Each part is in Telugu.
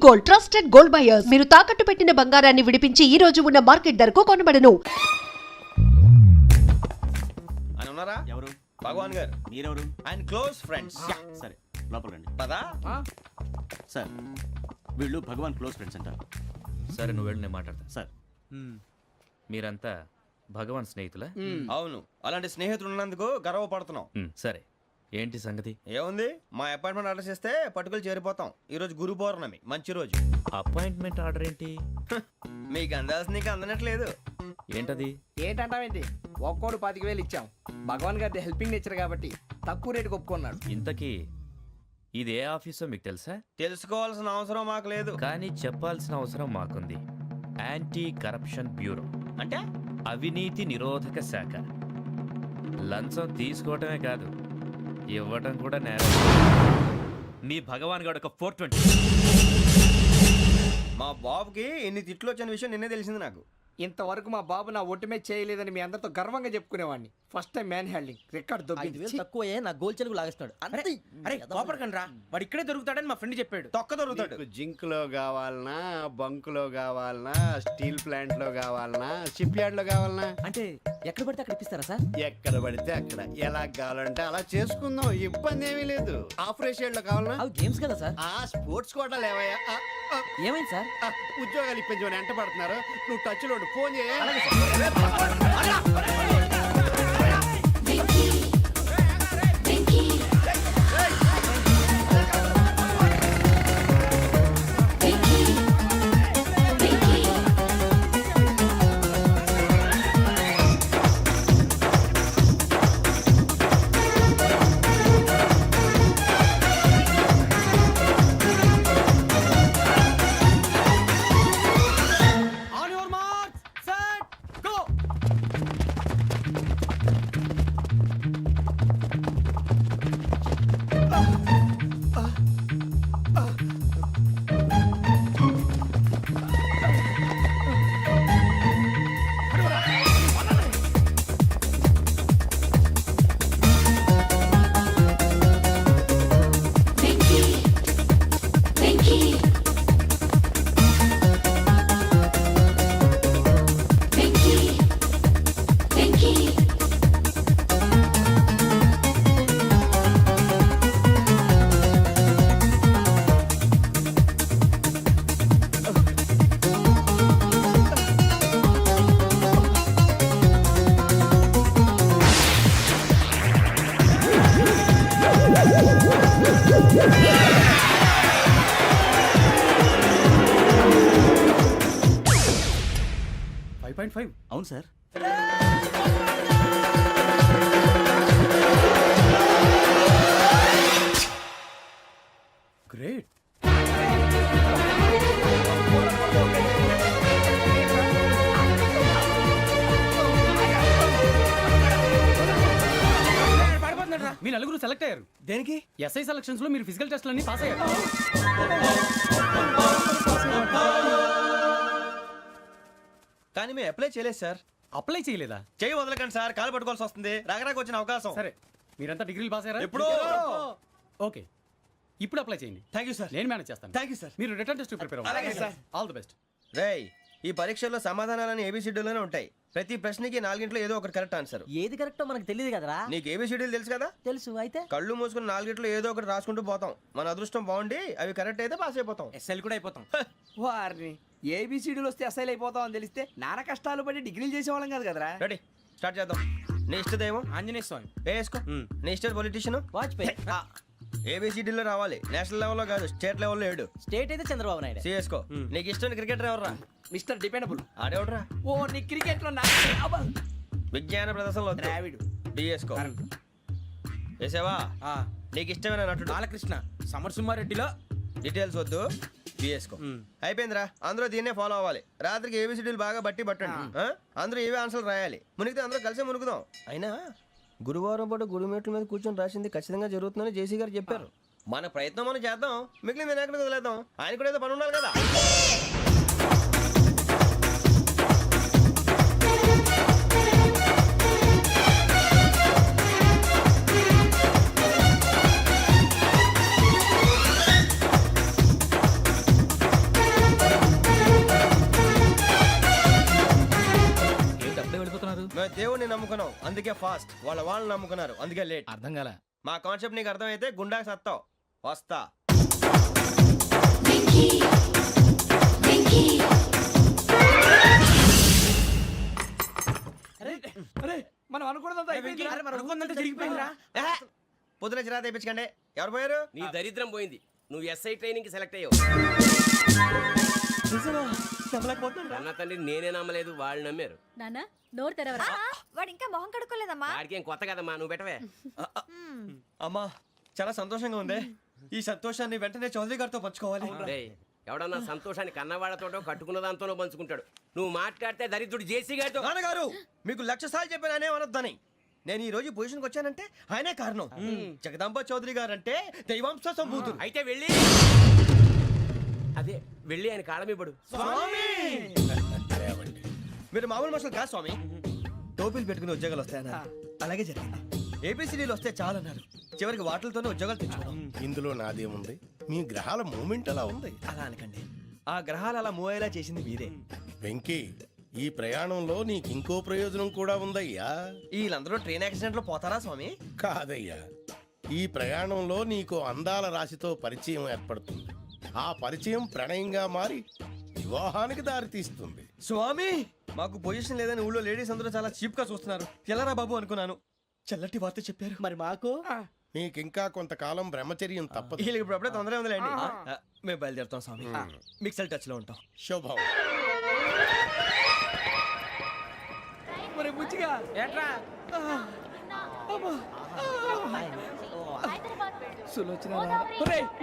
Gold, trusted gold buyers. మీరు తాకట్టు పెట్టిన బంగారాన్ని విడిపించి ఈ రోజు ఉన్న మార్కెట్ ధరకు కొనబడను. ఆయన ఉన్నారా? ఎవరు? భగవాన్ గారు. మీరెవరు? ఆయన క్లోజ్ ఫ్రెండ్స్. సరే లోపల రండి. పదా? సార్ వీళ్ళు భగవాన్ క్లోజ్ ఫ్రెండ్స్ అంటారు. సరే నువ్వు వెళ్ళి నేను మాట్లాడతా. సార్ మీరంతా భగవాన్ స్నేహితులా? అవును, అలాంటి స్నేహితులు ఉన్నందుకు గర్వపడుతున్నాం. సరే ఏంటి సంగతి? ఏముంది, మా అపాయింట్మెంట్ ఆర్డర్ చేస్తే పట్టుకులు చేరిపోతాం. ఈ రోజు గురు పౌర్ణమి, మంచి రోజు. అపాయింట్మెంట్ ఆర్డర్ ఏంటి? మీకు అందాల్సిన నీకు అందనట్లేదు. ఏంటది? ఏంటంటావేంటి? ఒక్కోడు 25,000 ఇచ్చాం. భగవాన్ గారి హెల్పింగ్ నేచర్ కాబట్టి తక్కువ రేటుకి ఒప్పుకున్నాడు. ఇంతకీ ఇది ఏ ఆఫీసో మీకు తెలుసా? తెలుసుకోవాల్సిన అవసరం మాకు లేదు, కానీ చెప్పాల్సిన అవసరం మాకుంది. యాంటీ కరప్షన్ బ్యూరో అంటే అవినీతి నిరోధక శాఖ. లంచం తీసుకోవటమే కాదు, ఇవ్వటం కూడా నేరం. మీ భగవాన్ గారు ఒక 420. మా బాబుకి ఎన్ని తిట్లు వచ్చిన విషయం నిన్నే తెలిసింది నాకు. ఇంతవరకు మా బాబు నా ఒట్టుమే చేయలేదని మీ అందరితో గర్వంగా చెప్పుకునేవాడిని. First time man handing record దొబ్బింది. తక్కువే నా గోల్ చెలుగు లాగేస్తున్నాడు. అరే కోపడకండి రా, వాడు ఇక్కడే దొరుకుతాడని మా ఫ్రెండ్ చెప్పాడు. తొక్క దొరుకుతాడు. జింక్ లో కావాలనా, బంక్ లో కావాలనా, స్టీల్ ప్లాంట్ లో కావాలనా, షిప్ యార్డ్ లో కావాలనా? అంటే ఎక్కడ పడితే అక్కడ ఇప్పిస్తారా సార్? ఎక్కడ పడితే అక్కడ, ఎలా కావాలంటే అలా చేసుకుందాం, ఇబ్బంది ఏమీ లేదు. ఆపరేషన్ లో కావాలనా? అవి గేమ్స్ కదా సార్. ఆ స్పోర్ట్స్ కోటా లేవయ్యా. ఏమైంది సార్? ఉద్యోగాలు ఇప్పించమని ఎంట పడుతున్నారు. నువ్వు టచ్ లో ఫోన్ చేయ. అవును సార్. గ్రేట్. మీ నలుగురు సెలెక్ట్ అయ్యారు. దేనికి? ఎస్ఐ సెలక్షన్స్ లో మీరు ఫిజికల్ టెస్ట్ అన్ని పాస్ అయ్యారు. కానీ మేము అప్లై చేయలేదు సార్. అప్లై చేయలేదా? చేయి వదలకండి సార్, కాలు పట్టుకోవాల్సి వస్తుంది. రాగరాకు వచ్చిన అవకాశం. సరే మీరంతా డిగ్రీలు పాస్ అయ్యారా? ఎప్పుడో. ఓకే, ఇప్పుడు అప్లై చేయండి. Thank you sir. నేను మేనేజ్ చేస్తాను. Thank you sir. మీరు రిటర్న్ టెస్ట్ ప్రిపేర్ అలాగే అవ్వండి. సార్. All the best. రేయ్, ఈ పరీక్షల్లో సమాధానాలని ఏబిసిడ్యూల్లోనే ఉంటాయి. ప్రతి ప్రశ్నకి 4 ఏదో ఒకటి కరెక్ట్ ఆన్సర్. ఏది కరెక్టో మనకు తెలియదు కదరా. నీకు ఏబిసిడ్యూల్ తెలుసు కదా? తెలుసు. అయితే కళ్ళు మూసుకుని 4 ఏదో ఒకటి రాసుకుంటూ పోతాం. మన అదృష్టం బాగుండి అవి కరెక్ట్ అయితే పాస్ అయిపోతాం. ఎస్ఎల్ కూడా అయిపోతాం. వారిని ఏబిసిడీలు వస్తే అసైల్ అయిపోతాం అని తెలిస్తే నాన్న కష్టాలు పడి డిగ్రీలు చేసేవాళ్ళం కాదు కదరా. రెడీ, స్టార్ట్ చేద్దాం. నీ ఇష్టదేమో ఆంజనేయ స్వామి. వేసుకో. నీ ఇష్ట పొలిటీషియన్ వాజ్పేయి. ఏబిసిడీలో రావాలి. నేషనల్ లెవెల్లో కాదు, స్టేట్ లెవెల్లో 7. స్టేట్ అయితే చంద్రబాబు నాయుడు. సిఎస్కో. నీకు ఇష్టం క్రికెటర్ ఎవర్రా? Mister dependable. ఆడేవడరా? ఓ నీ క్రికెట్ లో విజ్ఞాన ప్రదర్శనలో ద్రావిడు. డిఎస్కో. వేసావా? నీకు ఇష్టమైన నటుడు? బాలకృష్ణ. సమర్సుమారెడ్డిలో డీటెయిల్స్ వద్దు, బిఎస్కో. అయిపోయిందిరా, అందరూ దీన్నే ఫాలో అవ్వాలి. రాత్రికి ఏబిసిడీలు బాగా బట్టి పట్టండి. అందరూ ఏవే ఆన్సర్లు రాయాలి. మునిగితే అందరూ కలిసే మునుగుదాం. అయినా గురువారం పాటు గురుమేట్ల మీద కూర్చొని రాసింది ఖచ్చితంగా జరుగుతుందని జేసీ గారు చెప్పారు. మన ప్రయత్నం మనం చేద్దాం, మిగిలింది నేను ఎక్కడికి వదిలేద్దాం. ఆయన కూడా ఏదో పని ఉండాలి కదా. దేవుడిని నమ్ముకున్నాం అందుకే ఫాస్ట్, వాళ్ళని నమ్ముకున్నారు అందుకే లేట్. అర్థం కాల. మా కాన్సెప్ట్ నీకు అర్థమైతే గుండా సత్తావు. వస్తా. అరే మనం అనుకున్నదంతా అయిపోయింది. అరే, మనం అనుకున్నదంతా జరిగిపోయిందిరా. పొద్దున చిరా తెప్పించకండి. ఎవరు పోయారు? నీ దరిద్రం పోయింది. నువ్వు ఎస్ఐ ట్రైనింగ్ కి సెలెక్ట్ అయ్యావు. అన్న తండ్రి నేనే నమ్మలేదు, వాళ్ళు నమ్మారు. నానా నోరు తెరవరా. వాడు ఇంకా మొహం కడుక్కోలేదమ్మా. వాడికి ఏం కొత్త కదమ్మా, నువ్వు పెట్టవే. అమ్మా చాలా సంతోషంగా ఉంది. ఈ సంతోషాన్ని వెంటనే చౌదరి గారితో పంచుకోవాలి. రేయ్, ఎవడన్నా సంతోషాన్ని కన్నవాళ్లతోటో కట్టుకున్న దాంతోనో పంచుకుంటాడు. నువ్వు మాట్లాడితే దరిద్రుడు జేసీ గారితో. నాన్నగారు మీకు 1,00,000 సార్లు చెప్పాను ఆయనే అనొద్దని. నేను ఈ రోజు పొజిషన్కి వచ్చానంటే ఆయనే కారణం. జగదాంబ చౌదరి గారు అంటే దైవాంశ సంభూతుడు. అయితే వెళ్ళి అదే వెళ్ళి ఆయన కాళ్ళమివ్వడు. మీరు మామూలు మనుషులు కాదు స్వామి. టోపీలు పెట్టుకుని ఉద్యోగాలు వస్తాయన్నారు, అలాగే జరిగింది. ఏపీసీడీలు వస్తే చాలన్నారు, చివరికి వాటిలతోనే ఉద్యోగాలు తెచ్చుకున్నాం. ఇందులో నాదేముంది, మీ గ్రహాల మూమెంట్ అలా ఉంది. అలా అనకండి, ఆ గ్రహాలు అలా మూవ్ అయ్యేలా చేసింది మీరే. వెంకీ, ఈ ప్రయాణంలో నీకు ఇంకో ప్రయోజనం కూడా ఉందయ్యా. వీళ్ళందరూ ట్రైన్ యాక్సిడెంట్ లో పోతారా స్వామి? కాదయ్యా, ఈ ప్రయాణంలో నీకు అందాల రాశితో పరిచయం ఏర్పడుతుంది. ఆ పరిచయం ప్రణయంగా మారి వివాహానికి దారితీస్తుంది. స్వామి మాకు పొజిషన్ లేదని ఊళ్ళో లేడీస్ అందరూ చాలా చీప్ గా చూస్తున్నారు. ఎలారా బాబు అనుకున్నాను, చల్లటి వార్త చెప్పారు. మరి మాకు నీకింకా కొంతకాలం బ్రహ్మచర్యం తప్పదు. వీళ్ళకి ఇప్పుడు అప్పుడే తొందరగా ఉందిలేండి. మేము బయలుదేరుతాం స్వామి. మిక్సల్ టచ్ లో ఉంటాం. శుభం. మరి బుచ్చిగా ఏట్రా సులోచన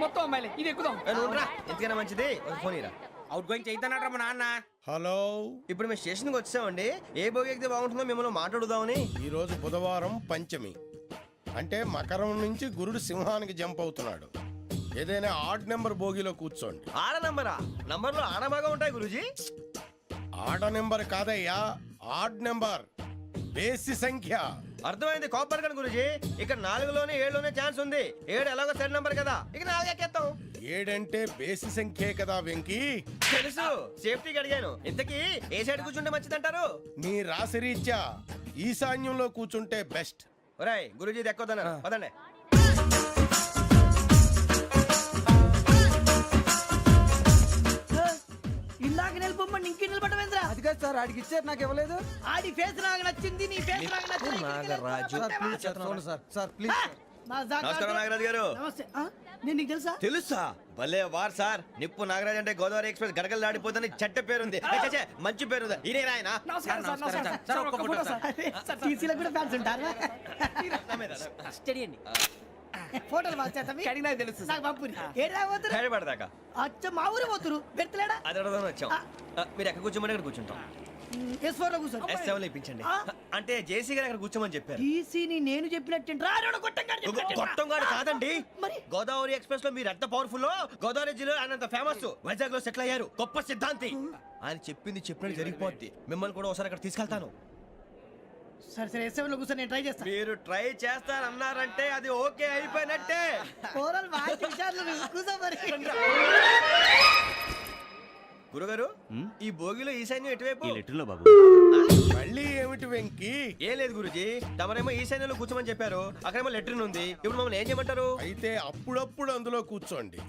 మొత్తం అమ్మాయిలే, ఇది ఎక్కుదాం. ఎందుకైనా మంచిది ఒక ఫోన్ ఇరా. అవుట్ గోయింగ్ చేద్దానట్రా మా నాన్న. హలో, ఇప్పుడు మేము స్టేషన్కి వచ్చామండి. ఏ బోగి ఎక్కితే బాగుంటుందో మిమ్మల్ని మాట్లాడుదామని. ఈరోజు బుధవారం పంచమి, అంటే మకరం నుంచి గురుడు సింహానికి జంప్ అవుతున్నాడు. ఏదైనా ఆడ్ నెంబర్ బోగిలో కూర్చోండి. ఆడ నంబరా? నంబర్లో ఆడ బాగా ఉంటాయి గురూజీ. ఆడ నెంబర్ కాదయ్యా, ఆడ్ నెంబర్, బేసి సంఖ్య. అర్థమైంది, కాపర్ కానీ గురూజీ. ఇక్కడ 4లోనే 7లోనే ఛాన్స్ ఉంది. 7 ఎలాగో సెడ్ నంబర్ కదా, ఇక 4 ఎక్కేస్తాం. 7 అంటే బేసి సంఖ్యే కదా వెంకీ. తెలుసు, సేఫ్టీకి అడిగాను. ఇంతకీ ఏ సైడ్ కూర్చుంటే మంచిదంటారు? నీ రాశి రీత్యా ఈశాన్యంలో కూర్చుంటే బెస్ట్. ఒరాయ్ గురూజీ దెక్కొద్దన్నారు, పదండి. ఇందాక నిలబొమ్మని ఇంకే నిలబడమేంద్రా. అది కాదు సార్, ఆడికి ఇచ్చారు, నాకు ఇవ్వలేదు. ఆడి ఫేస్ నాకు నచ్చింది, నీ ఫేస్ నాకు నచ్చింది. నాగరాజు. Sir please. నమస్కారం నాగరాజు గారు. నమస్తే. నేను నీకు తెలుసా? తెలుసా? భలే వార్ సార్. నిప్పు నాగరాజ్ అంటే గోదావరి ఎక్స్ప్రెస్ గడగలు దాడిపోతుంది చెట్ట పేరుంది. ఛే, మంచి పేరుంది. ఇదే ఆయన. నమస్కారం సార్, నమస్కారం సార్. ఒక్క ఫోటో సార్. టీసీలో కూడా ఫ్యాన్స్ ఉంటారా? స్టడీ అండి. ఫోటోలు బాగా చేస్తాం. కడిగినా తెలుసు నాకు పంపుని. ఏడా పోతురు? హైదరాబాద్దాకా. అచ్చ మా ఊరు పోతురు. పెడతలేడా? అది అడగదామని వచ్చాం. మీరు ఎక్కడ కూర్చోమని అక్కడ కూర్చుంటాం. S4 లో కూర్చో. S7 లో ఇప్పించండి. అంటే జేసీ గారు అక్కడ కూర్చోమని చెప్పారు. టీసీని నేను చెప్పినట్టు గొట్టంగాడు కాదండి. మరి గోదావరి ఎక్స్ప్రెస్ లో మీరు ఎంత పవర్ఫుల్, గోదావరి జిల్లా ఆయన ఫేమస్. వైజాగ్ లో సెటిల్ అయ్యారు, గొప్ప సిద్ధాంతి. ఆయన చెప్పింది చెప్పినట్టు జరిగిపోద్ది. మిమ్మల్ని కూడా ఒకసారి అక్కడ తీసుకెళ్తాను. సరే సరే, S7 లో కూర్చొని నేను ట్రై చేస్తాను. మీరు ట్రై చేస్తారన్నారంటే అది ఓకే అయిపోయినట్టే. ఓవరాల్ బాగా విషయాలు కూర్చో మరి. గురుగారు, ఈ భోగిలో ఈశాన్యం ఎటువైపు? ఈ లెటర్లో బాబు. మళ్ళీ ఏమిటి వెంకీ? ఏం లేదు గురుజీ, తమరేమో ఈశాన్యంలో కూర్చోమని చెప్పారు, అక్కడేమో లెటర్ ఉంది. ఇప్పుడు మమ్మల్ని ఏం చేయమంటారు? అయితే అప్పుడప్పుడు అందులో కూర్చోండి,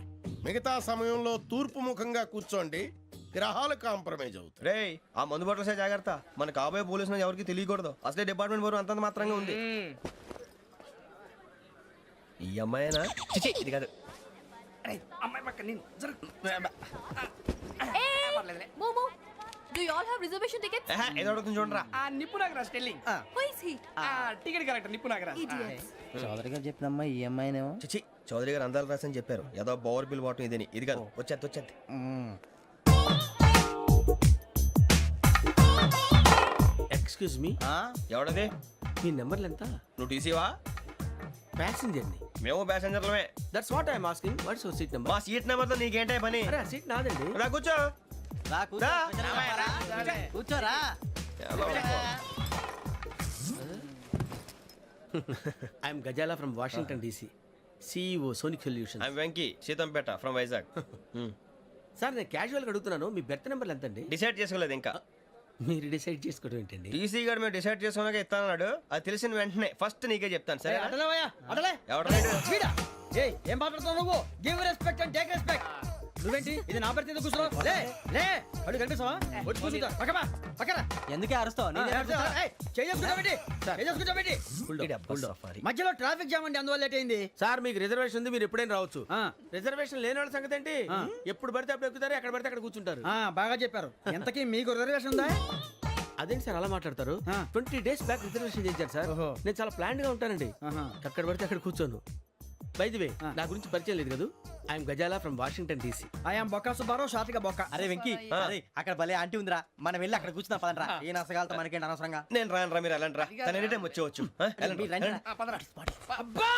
మిగతా సమయంలో తూర్పు ముఖంగా కూర్చోండి. గ్రహాలు కాంప్రమైజ్ అవుతాయి. రేయ్, ఆ మందు బాటలసే జాగ్రత్త. మన కాబోయే పోలీసులు ఎవరికి తెలియకూడదు. అసలే డిపార్ట్మెంట్ బోరు అంతంత మాత్రంగా ఉంది. ఈ అమ్మాయినా? చిచి, ఇది కాదు. అమ్మాయి పక్క నేను Momo, do you all have reservation tickets? ఏదో అడుగుతుంది చూడరా. ఆ నిప్పు Nagaraj telling. Who is he? Ticket correct, నిప్పు నాగరాజ్. Idiots. చౌదరి గారు చెప్పినమ్మా ఈ అమ్మాయినేమో. చిచి, చౌదరి గారు అందాలు రాసని చెప్పారు. ఏదో బోర్ బిల్ బాటం ఇదని. ఇది కాదు, వచ్చేది. Excuse me, ఎవడది? మీ నెంబర్లు ఎంత? నువ్వు టీసీవా? ప్యాసింజర్ ని. మేము ప్యాసెంజర్లమే. That's what I'm asking. What's your seat number? మా సీట్ నెంబర్ తో నీకేంటే పని? అరే ఆ సీట్ నాదండి. రా కూర్చో. రా. కూర్చోరా. I'm Gazala from Washington DC, CEO sonic solution. I'm Venky, Seethampeta from Vizag. Sir నేను క్యాజువల్గా అడుగుతున్నాను, మీ బెర్త్ నెంబర్లు ఎంత అండి? డిసైడ్ చేసుకోలేదు ఇంకా. మీరు డిసైడ్ చేసుకోవడం ఏంటండి? టీసీ గారు మేము డిసైడ్ చేసుకున్నాక ఇస్తానన్నాడు. అది తెలిసిన వెంటనే ఫస్ట్ నీకే చెప్తాను. సరే అడలేవయ్యా అడలే ఎవడరా వీడా ఏయ్ ఏం మాట్లాడుతున్నావు నువ్వు? Give respect and take respect. నువ్వేంటి ఇది నా పరిస్థితి కూర్చున్నావు? లే లే అడుగు కనిపిస్తావా? వచ్చి కూర్చుంటా పక్కమా పక్కన ఎందుకే అరుస్తావు? మధ్యలో ట్రాఫిక్ జామ్ అండి, అందువల్ల లేట్ అయింది. సార్ మీకు రిజర్వేషన్ ఉంది, మీరు ఎప్పుడైనా రావచ్చు. రిజర్వేషన్ లేని వాళ్ళ సంగతి ఏంటి? ఎప్పుడు పడితే అప్పుడు ఎక్కుతారు, ఎక్కడ పడితే అక్కడ కూర్చుంటారు. బాగా చెప్పారు. ఎంతకీ మీకు రిజర్వేషన్ ఉందా? అదేంటి సార్ అలా మాట్లాడతారు? 20 days బ్యాక్ రిజర్వేషన్ చేశారు సార్. నేను చాలా ప్లాన్డ్ గా ఉంటానండి. అక్కడ పడితే అక్కడ కూర్చోను. బై ది వే, నా గురించి పరిచయం లేదు కదా. I'm Gazala from Washington DC. I'm Bokka Subbarao, షాతిక బొక్క. అరే వెంకీ, అక్కడ భలే ఆంటీ ఉందిరా, మనం వెళ్ళి అక్కడ కూర్చున్నా పదనరా. ఏ నసగాలతో మనకేంటి అనవసరంగా. నేను రాను రా, మీరు వెళ్ళండి రా. తన ఎనీ టైం వచ్చేవచ్చు. అబ్బా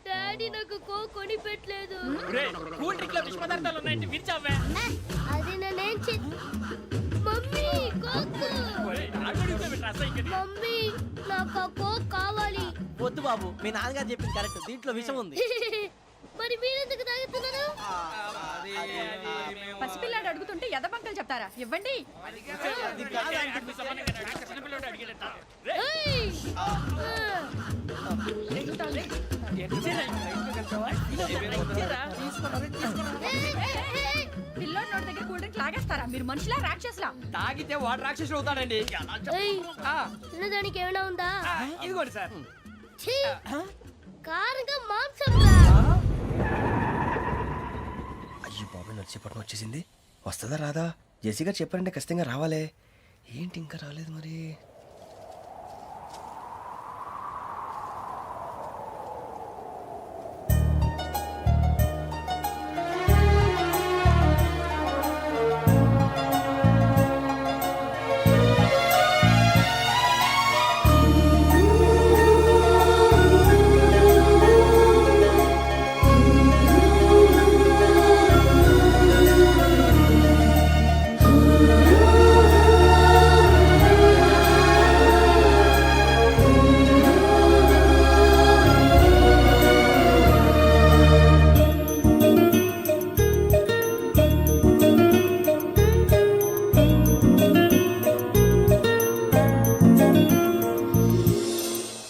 డాడీ నాకు కొని పెట్టలేదు. అది నేనేం మమ్మీ కోక్. మమ్మీ నాకు ఆ కోక్ కావాలి. వద్దు బాబు, మీ నాన్నగారు చెప్పింది కరెక్ట్, దీంట్లో విషయం ఉంది. మరి మీరెందుకు తాగుతున్నారు? పసిపిల్లాడు అడుగుతుంటే ఎదబంకలు చెప్తారా? ఇవ్వండి. ఏయ్! పిల్లోడి నోటి దగ్గర కూల్ డ్రింక్ లాగేస్తారా? మీరు మనుషులా రాక్షసులా? తాగితే వాడు రాక్షసుడు అవుతాడండి. ఏయ్! తినడానికి ఏమైనా ఉందా? ఇదిగోండి సార్. ఛీ! కారంగా మాంసం రా. అయ్యో బాబాయ్, నడిచేపట్నం వచ్చేసింది. వస్తుందా రాదా? జెసీ గారు చెప్పారంటే ఖచ్చితంగా రావాలే. ఏంటి ఇంకా రాలేదు మరి?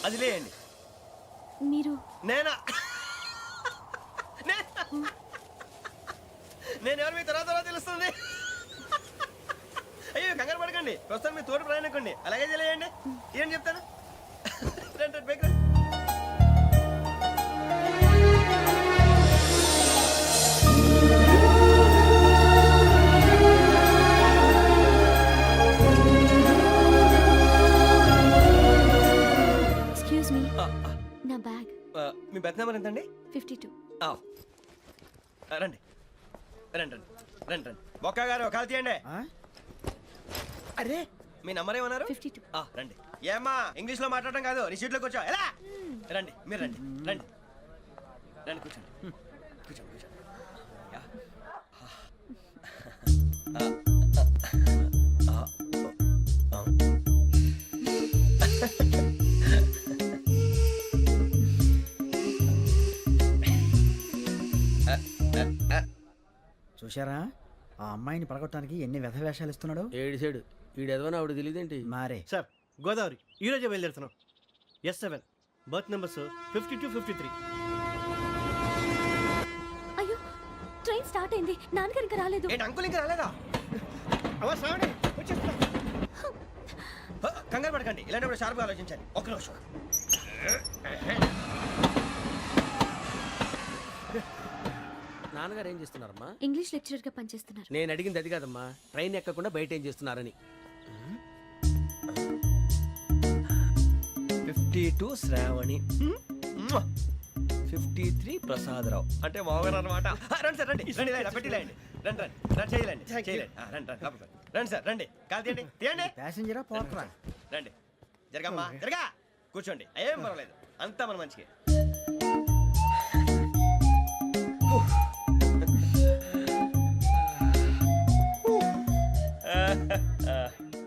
అది లేయండి. మీరు నేనా? నేను ఎవరు మీ తర్వాత తెలుస్తుంది. అయ్యో కంగారు పడకండి, ప్రస్తుతం మీ తోటి ప్రయాణకండి. అలాగే తెలియండి. ఏం చెప్తాను? రండి రండి, బైక్ రండి. ఎక్స్క్యూజ్ మీ, నా బ్యాగ్. మీ బెత్ నెంబర్ ఎంతండి? 52. రండి రండి రండి రండి రండి. బొక్క గారు కాల్ తీయండి. అరే మీ నంబర్ ఏమన్నారు? 52. రండి. ఏమ్మా ఇంగ్లీష్ లో మాట్లాడడం కాదు, నీ సీట్లో కూర్చో. ఎలా? రండి, మీరు రండి రండి రండి, కూర్చోండి కూర్చోండి కూర్చోండి. యా. చూశారా ఆ అమ్మాయిని పడగొట్టడానికి ఎన్ని వ్యధ వేషాలు ఇస్తున్నాడు? ఏడు సైడు వీడు ఎదవని ఆవిడ తెలియదేంటి? మారే సార్ గోదావరి ఈరోజే బయలుదేరుతున్నాం. S7 berth numbers 52, 53. అయ్యో, ట్రైన్ స్టార్ట్ అయింది. నాన్నగారు ఇంకా రాలేదు. ఏంటి అంకుల్ ఇంకా రాలేదా? కంగారు పడకండి, ఇలాంటప్పుడు షార్ప్గా ఆలోచించండి. ఒక్క నిమిషం. నాన్నగారు ఏం చేస్తున్నారమ్మా? ఇంగ్లీష్ లెక్చరర్ గా పనిచేస్తున్నారు. నేను అడిగింది అది కాదమ్మా, ట్రైన్ ఎక్కకుండా బయట ఏం చేస్తున్నారని. 52 శ్రావణి, 53 ప్రసాదరావు అంటే మామగారు అనమాట. రండి సార్, రండి రండి, ఇలా పెట్టి లేండి. రండి రండి రండి, చేయలేండి చేయలేండి. రండి రండి లోపలికి రండి సార్, రండి. కాదు తీయండి తీయండి. ప్యాసింజరా పోట్రా? రండి, జరగమ్మా జరగా, కూర్చోండి. ఏం పర్వాలేదు. అంతా మన మంచికి.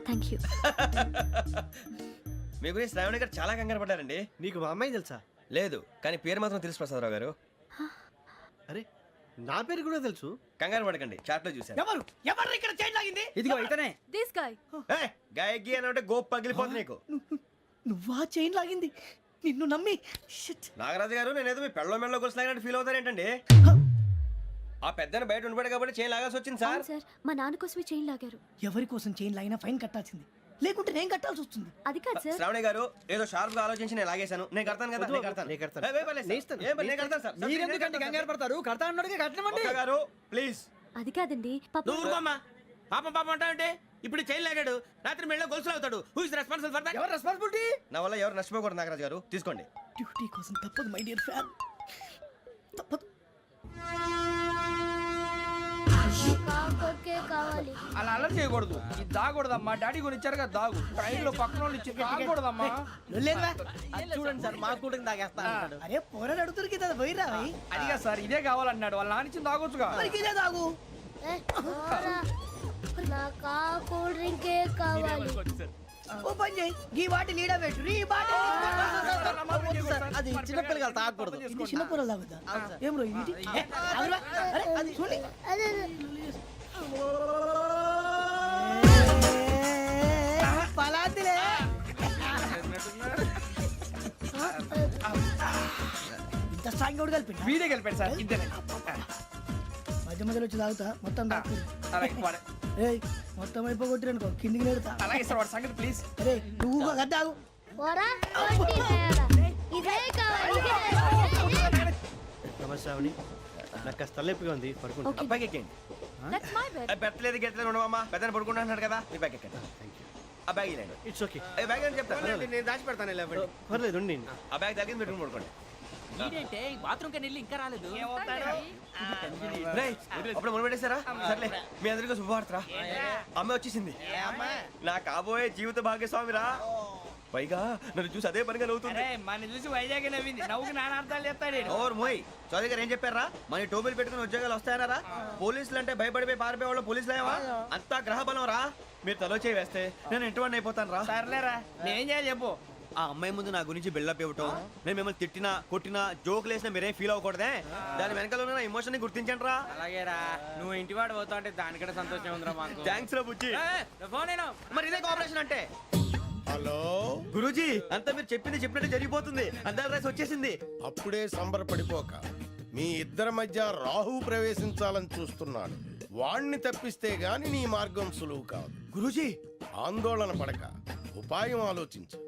Thank you. మీ గురించి శ్రావణి గారు చాలా కంగారు పడ్డారండి. నీకు మా అమ్మాయి తెలుసా? లేదు, కానీ పేరు మాత్రం తెలుసు ప్రసాదరావు గారు. అరే నా పేరు కూడా తెలుసు. కంగారు పడకండి, చాట్ లో చూశాను. ఎవరు ఎవరు ఇక్కడ చైన్ లాగింది? ఇదిగో ఇతనే. This guy. గాయకి అని అంటే గోప్ పగిలిపోతుంది నీకు. నువ్వా చైన్ లాగింది? నిన్ను నమ్మి షిట్. నాగరాజు గారు, నేనేదో మీ పెళ్ళ మెళ్ళ గురిసిలాగినట్టు ఫీల్ అవుతారేంటండి? ఆ పెద్దని బయట ఉండిపోయాడు కాబట్టి చేయి లాగాల్సి వచ్చింది సార్. సార్ మా నాన్న కోసమే చైన్ లాగారు. ఎవరి కోసం చైన్ లాగినా ఫైన్ కట్టాల్సింది, లేకుంటే నేను కట్టాల్సి వస్తుంది. అది కాదు సార్. శ్రావణి గారు ఏదో షార్ప్ గా ఆలోచించి నేను లాగేశాను. నేను కడతాను కదా, నేను కడతాను. ఏ, పర్లేదు సార్. ఏ, నేను కడతాను సార్. మీరెందుకంటే కంగారు పడతారు? కడతా అన్నాడుగా కట్టమండి. ఒక్క గారు ప్లీజ్. అది కాదండి నువ్వు ఊరుకోమ్మా. పాపం పాపం అంటావంటే ఇప్పుడు చైన్ లాగాడు, రాత్రి మెళ్ళ గొలుసులు అవుతాడు. Who is responsible for that? ఎవరు రెస్పాన్సిబిలిటీ? నా వల్ల ఎవరు నష్టపోకూడదు నాగరాజు గారు, తీసుకోండి. డ్యూటీ కోసం తప్పదు మై డియర్ ఫ్యాన్, తప్పదు. అలా అలర్ చేయకూడదు. ఇది దాగకూడదమ్మా. డాడీ కొని ఇచ్చారు కదా దాగు. ట్రైన్ లో పక్కన వాళ్ళు ఇచ్చి దాగకూడదమ్మా. చూడండి సార్, మా కూడా దాగేస్తా. అరే పోరాడు అడుగుతారు కదా, పోయిరా. అదిగా సార్, ఇదే కావాలన్నాడు. వాళ్ళ నాన్న ఇచ్చింది తాగొచ్చుగా. ఇదే తాగు. ఓ పని చేయి, ఈ బాటి లీడ పెట్టు. ఈ బాటి అది చిన్నపిల్లలు తాగకూడదు. ఇది చిన్నపిల్లలు తాగుతా. ఏం రో ఇది? అరే అది చూడండి. పలాతిలే. ఇంత స్ట్రాంగ్ కూడా కలిపి వీడే గెలిపాడు సార్. ఇద్దరే. మధ్య మధ్యలో వచ్చి తాగుతా, మొత్తం తాగు. అలాగే వాడు- ఏయ్ మొత్తం అయిపోగొట్టిరనుకో కిందికి నేడుతా. అలాగే సార్, వాడు సంగతి ప్లీజ్. అరే నువ్వు గద్దాగు. నమస్తే ఆవిడ. నాకు కాస్త తలెప్పిగా ఉంది, పడుకుంటా. అబ్బాయికి ఎక్కండి. That's my bed. పెట్టలేదు గెట్టలేదు ఉండవమ్మా. పెద్దని పడుకుంటున్నాడు కదా, మీ బ్యాగ్ ఎక్కండి. ఆ బ్యాగ్ ఇలాండి. It's okay. బ్యాగ్ అని చెప్తాను. నేను దాచి పెడతాను. పర్లేదు ఉండి. ఆ బ్యాగ్ తగ్గింది పెట్టుకుని పడుకోండి. బాత్రూమ్ కి వెళ్ళి ఇంకా రాలేదు. రేయ్, అప్పుడు మొదలు పెట్టేశారా? సర్లే, మీ అందరికీ శుభవార్తరా. అమ్మ వచ్చేసింది. నా కాబోయే జీవిత భాగ్యస్వామిరా. పైగా నన్ను చూసి అదే పనిగా నవ్వుతుంది. మన చూసి వైజాగ్ నవ్వింది. నవ్వుకి నాన్న అర్థాలు చెప్తాడు. ఓర్ మోయ్, చౌదరి గారు ఏం చెప్పారా? మన టోబీలు పెట్టుకుని ఉద్యోగాలు వస్తాయనరా? పోలీసులు అంటే భయపడిపోయి పారిపోయే వాళ్ళు పోలీసులు ఏవా? అంతా గ్రహ బలం రా. మీరు తలో చేయి వేస్తే నేను ఇంటివాడిని అయిపోతాను రా. సర్లేరా, నేనేం చేయాలి చెప్పు. ఆ అమ్మాయి ముందు నా గురించి బిల్డప్ ఇవ్వటం, నేను మిమ్మల్ని తిట్టినా కొట్టినా జోకులు వేసినా మీరేం ఫీల్ అవ్వకూడదే. దాని వెనకాల ఉన్న ఎమోషన్ ని గుర్తించండి రా. అలాగేరా, నువ్వు ఇంటివాడు పోతా అంటే దానికంటే సంతోషం ఉందిరా మాకు. థ్యాంక్స్ రా బుజ్జి. ఫోన్ అయినా మరి ఇదే కోఆపరేషన్ అంటే. హలో గురూజీ, అంతా మీరు చెప్పింది చెప్పినట్టు జరిగిపోతుంది. అందాల రైస్ వచ్చేసింది. అప్పుడే సంబరపడిపోక. మీ ఇద్దరి మధ్య రాహు ప్రవేశించాలని చూస్తున్నాడు. వాణ్ణి తప్పిస్తే గాని నీ మార్గం సులువు కాదు. గురూజీ, ఆందోళన పడక, ఉపాయం ఆలోచించు.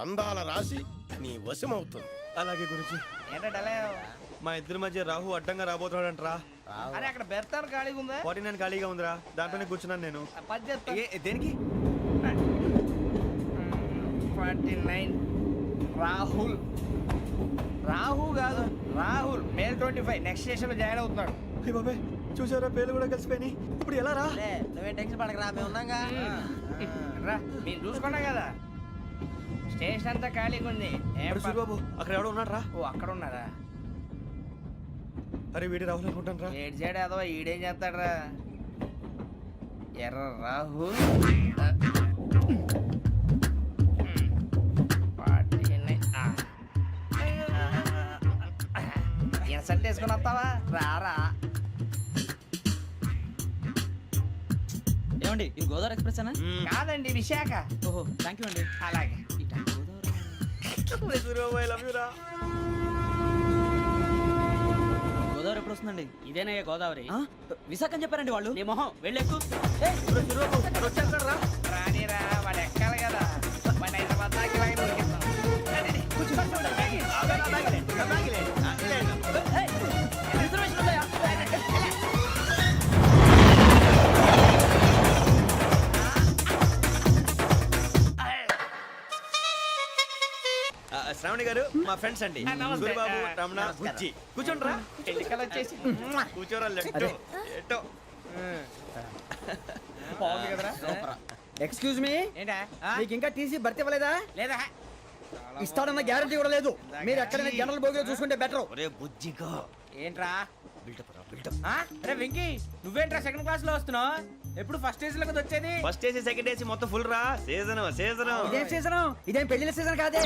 అందాల రాశి నీ వశమవుతుంది. అలాగే గురూజీ. ఏంటంటే మా ఇద్దరి మధ్య రాహు అడ్డంగా రాబోతున్నాడంటరా. అరే అక్కడ బెర్తాను ఖాళీగా ఉందా? 49 ఖాళీగా ఉందిరా, దాంట్లోనే కూర్చున్నాను నేను. దేనికి? 49 రాహుల్. రాహు కాదు, రాహుల్. మే 25 నెక్స్ట్ స్టేషన్ లో జాయిన్ అవుతున్నాడు. అయ్య బాబాయ్, చూసారా పేర్లు కూడా కలిసిపోయినాయి. ఇప్పుడు ఎలా రా? నువ్వేం టెన్షన్ పడకరా, మేము ఉన్నాగా. రా, మీరు చూసుకున్నాం కదా. స్టేషన్ అంతా ఖాళీగా ఉంది. ఏం ప- సూరిబాబు, అక్కడ ఎవడో ఉన్నాడు రా. ఓ అక్కడ ఉన్నారా? అరే వీడి రాహుల్ అనుకుంటాను రా. ఏడు చేయడం ఏదో ఈడేం చేస్తాడరా? ఎర్ర రాహుల్. ఇన్సల్ట్ వేసుకుని వస్తావా? రారా. ఏమండి ఇది గోదావరి ఎక్స్ప్రెస్ అనా? కాదండి, విశాఖ. ఓహో థ్యాంక్ యూ అండి. అలాగే. సూరిబాబు, ఐ లవ్ యు రా. గోదావరి ఎప్పుడు వస్తుందండి? ఇదేనయ్య గోదావరి. విశాఖ అని చెప్పారండి వాళ్ళు. నీ మొహం వెళ్ళెక్కు. సూరిబాబు, వాడు వచ్చేస్తాడు రా. రానిరా, వాడు ఎక్కాలి కదా. వాడిని హైదరాబాద్ దాకా ఇలాగే దొరికిస్తాం. రండి, కూర్చో. రిజర్వేషన్ ఉందా? శ్రావణి గారు మా ఫ్రెండ్స్ అండి. నమస్తే. సూరిబాబు, రమణ, బుజ్జి. కూర్చోండి రా. ఎన్నికలు వచ్చేసి కూర్చోరా. లెట్టో ఎట్టో. బాగుంది కదరా? ఎక్స్క్యూజ్ మీ, ఏంటా? మీకు ఇంకా టీసీ భర్తీ ఇవ్వలేదా? లేదా ఇస్తాడన్న గ్యారంటీ కూడా లేదు. మీరు ఎక్కడైనా జనరల్ బోగిలో చూసుకుంటే బెటర్. ఒరే బుజ్జిగా ఏంట్రా అరే వెంకీ నువ్వేంట్రా సెకండ్ క్లాస్ లో వస్తున్నావు? ఎప్పుడు ఫస్ట్ ఏజ్ లో కదా వచ్చేది? ఫస్ట్ ఏసీ సెకండ్ ఏసీ మొత్తం ఫుల్ రా. సీజన్ ఇదేం సీజన్? ఇదేం పెళ్లిన సీజన్ కాదే.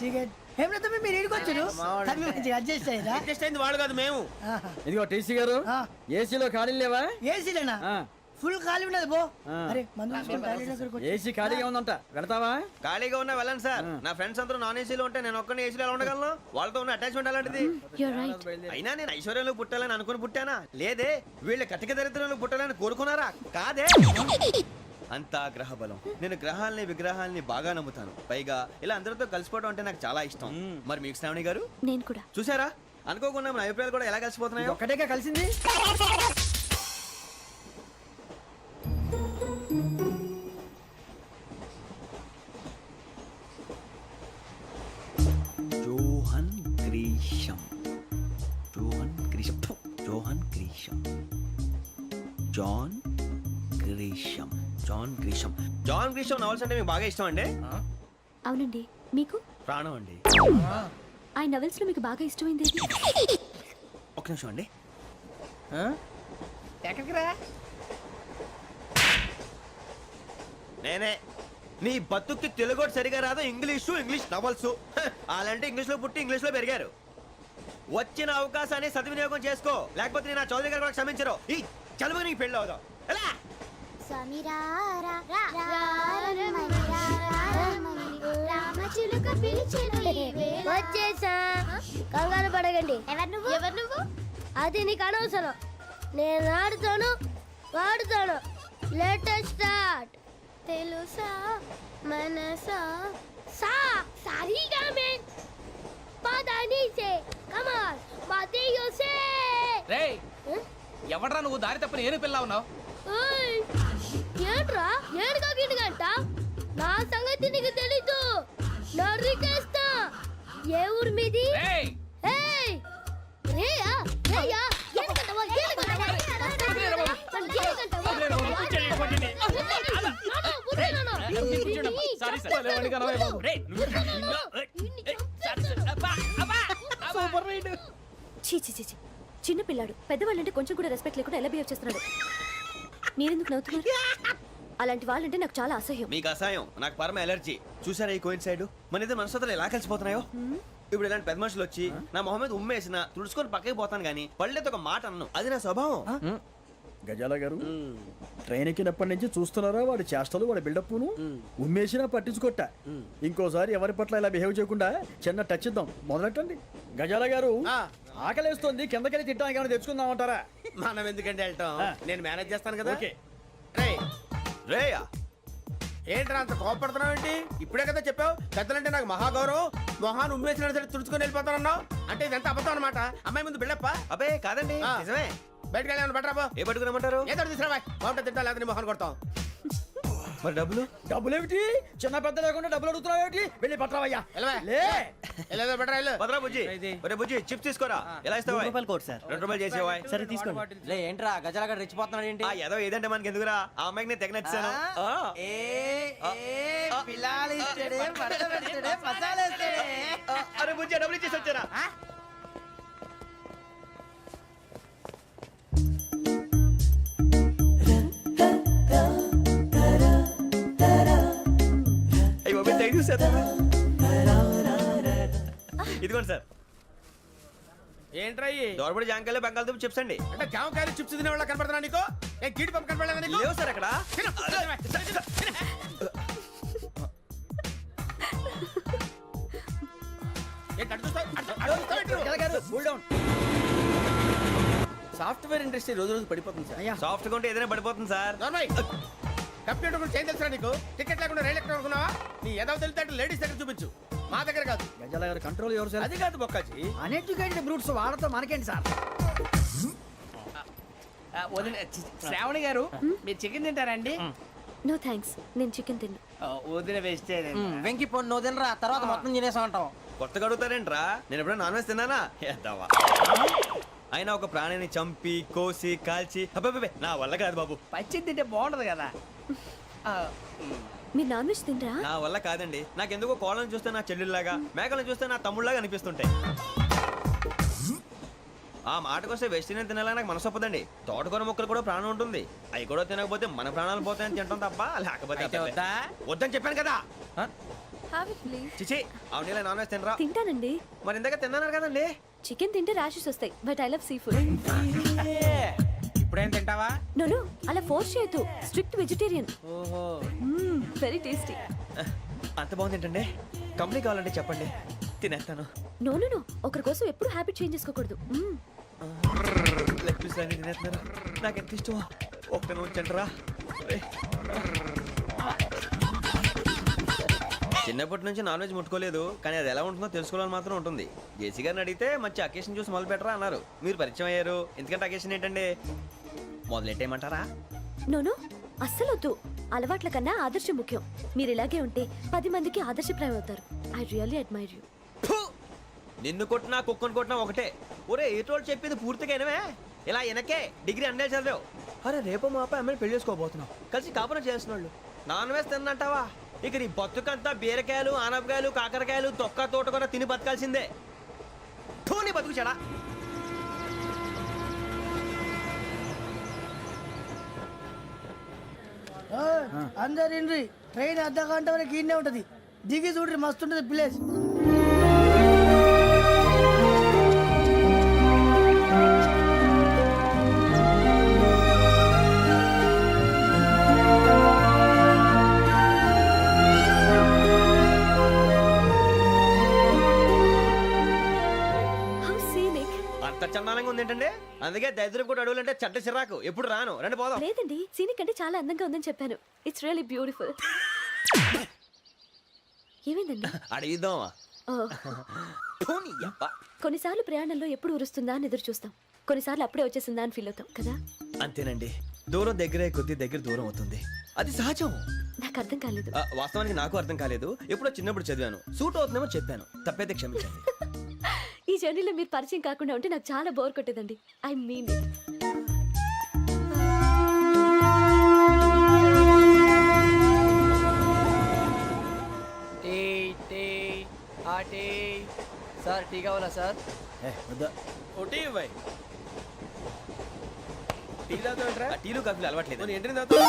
టికెట్ ఏం మీరు ఇడికొచ్చారు అడ్జస్ట్ అయ్యారా? అడ్జస్ట్ అయింది వాడు కాదు మేము. ఇదిగో టీసీ గారు, ఏసీలో ఖాళీ లేవా? ఏసీలేనా? ఫుల్ ఖాళీ ఉన్నది బో. అరే మందు తీసుకొని టాయిలెట్ దగ్గరకు వచ్చి. ఏసీ ఖాళీగా ఉందంట, వెళ్తావా? ఖాళీగా ఉన్నా వెళ్ళండి సార్. నా ఫ్రెండ్స్ అందరూ నాన్ ఏసీలో ఉంటే నేను ఒక్కనే ఏసీలో ఎలా ఉండగలను? వాళ్ళతో ఉన్న అటాచ్మెంట్ అలాంటిది. అయినా నేను ఐశ్వర్యంలో పుట్టాలని అనుకుని పుట్టానా? లేదే. వీళ్ళ కటిక దరిద్రంలో పుట్టాలని కోరుకున్నారా? కాదే. అంతా గ్రహ బలం. నేను గ్రహాలని విగ్రహాలని బాగా నమ్ముతాను. పైగా ఇలా అందరితో కలిసిపోవడం అంటే నాకు చాలా ఇష్టం. మరి మీకు శ్రావణి గారు? నేను కూడా. చూసారా, అనుకోకుండా మన అభిప్రాయాలు కూడా ఎలా కలిసిపోతున్నాయో. ఒక్కటేగా కలిసింది. John Grisham, John Grisham, John Grisham, John Grisham, John Grisham. John Grisham novels అంటే మీకు బాగా ఇష్టం అండి? అవునండి. మీకు? ప్రాణం అండి. ఆ నవెల్స్ లో మీకు బాగా ఇష్టమైంది ఏది? ఒక్క నిమిషం అండి. ఎక్కడికి రా? నేనే. నీ బతుక్కి తెలుగు సరిగా రాదు, ఇంగ్లీష్ నవల్స్. అలాంటి ఇంగ్లీష్ లో పుట్టి ఇంగ్లీష్ లో పెరిగారు. వచ్చిన అవకాశాన్ని సద్వినియోగం చేసుకో, లేకపోతే నేను నా చౌదరి గారు కూడా క్షమించరు. ఈ చదువు నీకు పెళ్ళి అవుదాం. ఎలా? వచ్చేసా, కంగారు పడకండి. ఎవరు నువ్వు? అది నీకు అనవసరం. నేను ఆడుతాను, వాడుతాను. Latest start. తెలుసా మనసా సా సారీగా మెన్ పదని సే కమాన్ మాదేయో సే. రేయ్ ఎవడ్రా నువ్వు? దారి తప్పని ఏను పిల్ల ఉన్నావు? ఓయ్ ఏంట్రా ఏడుగా గిడుగంట? నా సంగతి నీకు తెలీదు. నరికేస్తా. ఏ ఊరు మీది? రేయ్ ఏయ్ రేయా రేయా ఏడుగంటవా ఏడుగంటవా చిన్న పిల్లాడు పెద్దవాళ్ళంటే కొంచెం కూడా రెస్పెక్ట్ లేకుండా ఎలా బిహేవ్ చేస్తున్నాడు. మీరెందుకు నవ్వుతున్నారు? అలాంటి వాళ్ళంటే నాకు చాలా అసహ్యం. మీకు అసహాయం, నాకు పరమ ఎలర్జీ. చూసారా ఈ కోయిన్ సైడ్? మన ఇద్దరు మనసులో ఎలా కలిసిపోతున్నాయో. ఇప్పుడు ఇలాంటి పెద్ద మనుషులు వచ్చి నా మొహం మీద ఉమ్మేసిన తుడుచుకొని పక్కకి పోతాను కానీ పళ్ళేతో ఒక మాట అన్ను. అది నా స్వభావం. గజాల గారు, ట్రైన్ ఎక్కినప్పటి నుంచి చూస్తున్నారా వాడి చేష్టలు, వాడి బిల్డప్ను? ఉమ్మేసినా పట్టించుకోట. ఇంకోసారి ఎవరి పట్ల ఇలా బిహేవ్ చేయకుండా చిన్న టచ్ ఇద్దాం. మొదలెట్టండి. గజాల గారు, ఆకలేస్తుంది, కిందకెళ్ళి తిట్టడానికి ఏమైనా తెచ్చుకుందామంటారా? మనం ఎందుకంటే వెళ్తాం, నేను మేనేజ్ చేస్తాను కదా. ఓకే. రేయా ఏంట్రా అంత కోపడుతున్నావు ఏంటి? ఇప్పుడే కదా చెప్పావు పెద్దలంటే నాకు మహాగౌరవం, మొహాన్ని ఉమ్మేసిన సరే తుడుచుకొని వెళ్ళిపోతానన్నావు. అంటే ఇదంతా అబద్ధం అనమాట. అమ్మాయి ముందు బిల్డప్ప? అబ్బే కాదండి, నిజమే. బయటకు వెళ్ళి బట్రాబో. ఏ పట్టుకురమ్మంటారు? ఏదో తీసుకురా బాగుంటుంది, తింటా లేదా మొహాన్ని కొడతాం. మరి డబ్బులు? డబ్బులు ఏమిటి? చిన్న పెద్ద లేకుండా డబ్బులు అడుగుతున్నావు ఏమిటి? వెళ్ళి పట్టరావయ్యా. బట్రా వెళ్ళు. భద్రా బుజ్జి, ఒరే బుజ్జి చిప్స్ తీసుకోరా. ఎలా ఇస్తావా? Court sir. 2 రూపాయలు చేసేవా? సరే తీసుకోండి. ఏంట్రా గజాల రెచ్చిపోతున్నాడు ఏంటి? ఏదో ఏదంటే మనకి ఎందుకురా, ఆ అమ్మాయికి నేను తెగ నచ్చాను. అరే బుజ్జి డబ్బులు ఇచ్చేసి వచ్చారా? ఇదిగోండి సార్. ఏంట్రా దోరబడి జాంకాయలు బంగాళదుంప చిప్స్ అండి. అంటే జామకాయలు చిప్స్ తినే వాళ్ళ కనపడుతున్నా నీకు? ఏ గీడి పంప కనపడలేదా నీకు? లేవు సార్ అక్కడ. సాఫ్ట్వేర్ ఇండస్ట్రీ రోజు రోజు పడిపోతుంది సార్. సాఫ్ట్ గా ఉంటే ఏదైనా పడిపోతుంది సార్. కంప్యూటర్ గురించి ఏం తెలుసా నీకు? టికెట్ లేకుండా రైలు ఎక్కడ అనుకున్నావా? నీ ఏదో తెలితే లేడీస్ దగ్గర చూపించు, మా దగ్గర కాదు. గజాల గారు కంట్రోల్ ఎవరు సార్? అది కాదు బొక్కాజీ. అన్ఎడ్యుకేటెడ్ బ్రూట్స్ వాళ్ళతో మనకేంటి సార్? శ్రావణి గారు మీరు చికెన్ తింటారండి? నో థ్యాంక్స్, నేను చికెన్ తిన్నా. వదిన వేస్తే వెంకి పొన్ను నువ్వు తినరా, తర్వాత మొత్తం తినేసా ఉంటాం. కొత్తగా అడుగుతారేంట్రా? నేను ఎప్పుడైనా నాన్ వెజ్ తిన్నానా? ఎద్దావా. అయినా ఒక ప్రాణిని చంపి కోసి కాల్చి అబ్బే నా వల్ల కాదు బాబు. పచ్చి తింటే బాగుంటది కదా. మీరు నాన్ వెజ్ తినరా? నా వల్ల కాదండి. నాకెందుకో కోళ్ళని చూస్తే నా చెల్లెళ్ళలాగా, మేకలను చూస్తే నా తమ్ముళ్ళలాగా అనిపిస్తుంటాయి. ఆ మాటకొస్తే వెస్టిరియన్ తినాలని నాకు మనసు ఒప్పదండి. తోటకూర మొక్కలు కూడా ప్రాణం ఉంటుంది. అవి కూడా తినకపోతే మన ప్రాణాలు పోతాయని తింటాం తప్ప లేకపోతే అయితే వద్దా? వద్దని చెప్పాను కదా. Have it, please. చిచి అవునీ నాన్ వెజ్ తినరా? తింటానండి. మరి ఇందాక తిన్నాను కదండి. చికెన్ తింటే ర్యాషెస్ వస్తాయి, but I love sea food. ఇప్పుడేం తింటావా? నో అలా ఫోర్స్ చేయొద్దు. Strict vegetarian. ఓహో, వెరీ టేస్టీ. అంత బాగుంది ఏంటండి? కంపెనీ కావాలంటే చెప్పండి, తినేస్తాను. నో ఒకరి కోసం ఎప్పుడు హ్యాబిట్ చేంజ్ చేసుకోకూడదు. లెగ్ పీస్ అన్ని తినేస్తున్నారు. నాకు ఎంత ఇష్టం. ఒక్క ఉంచండిరా. చిన్నప్పటి నుంచి నాన్ వెజ్ ముట్టుకోలేదు, కానీ అది ఎలా ఉంటుందో తెలుసుకోవాలని మాత్రం ఉంటుంది. జేసీ గారిని అడిగితే మంచి అకేషన్ చూసి మొదలు పెట్టరా అన్నారు. మీరు పరిచయం అయ్యారు, ఎందుకంటే అకేషన్ ఏంటండి? మొదలెట్టేయమంటారా? నో అస్సలు వద్దు. అలవాట్ల కన్నా ఆదర్శం ముఖ్యం. మీరు ఇలాగే ఉంటే 10 మందికి ఆదర్శప్రాయం అవుతారు. I really admire you. నిన్ను కొట్టినా కుక్కను కొట్టినా ఒకటే. ఒరే ఏటోళ్ళు చెప్పింది పూర్తిగా వినవే. ఇలా వెనకే డిగ్రీ అన్నే చదివావు. అరే రేపు మా అబ్బాయి అమ్మని పెళ్లి చేసుకోబోతున్నావు, కలిసి కాపురం చేసిన వాళ్ళు నాన్ వెజ్ తిన్నంటావా? ఇక నీ బతుకంతా బీరకాయలు, ఆనపకాయలు, కాకరకాయలు, తొక్క తోట కూడా తిని బతకాల్సిందే. నీ బతుకు చెడా. అందరు ఇండ్రి, ట్రైన్ అర్ధ గంట వరకు ఇన్నే ఉంటది. దిగి చూడ్రి, మస్తు ఉంటది ప్లేస్. అంత చందానంగా ఉంది ఏంటండి? అందుకే దరిద్రం కూడా అడవులంటే చెడ్డ చిరాకు. ఎప్పుడు రాను. రండి పోదాం. లేదండి, సీనిక్ అంటే చాలా అందంగా ఉందని చెప్పాను. It's really beautiful. ఏమైందండి? అడిగిద్దామా? కొన్నిసార్లు ప్రయాణంలో ఎప్పుడు ఉరుస్తుందా అని ఎదురు చూస్తాం, కొన్నిసార్లు అప్పుడే వచ్చేసిందా అని ఫీల్ అవుతాం కదా. అంతేనండి, దూరం దగ్గరే కొద్ది దగ్గర దూరం అవుతుంది. అది సహజం. నాకు అర్థం కాలేదు. వాస్తవానికి నాకు అర్థం కాలేదు. ఎప్పుడో చిన్నప్పుడు చదివాను. సూట్ అవుతుందేమో చెప్పాను, తప్పైతే క్షమించండి. ఈ జర్నీలో మీరు పరిచయం కాకుండా ఉంటే నాకు చాలా బోర్ కొట్టేదండి. I mean it. Sir tea కావాలా సార్? ఒకటి ఇవ్వాయి. టీ తాగుతాంట్రా? టీలు కాఫీలు అలవాట్లేదు. ఎంట్రీ తాగుతా.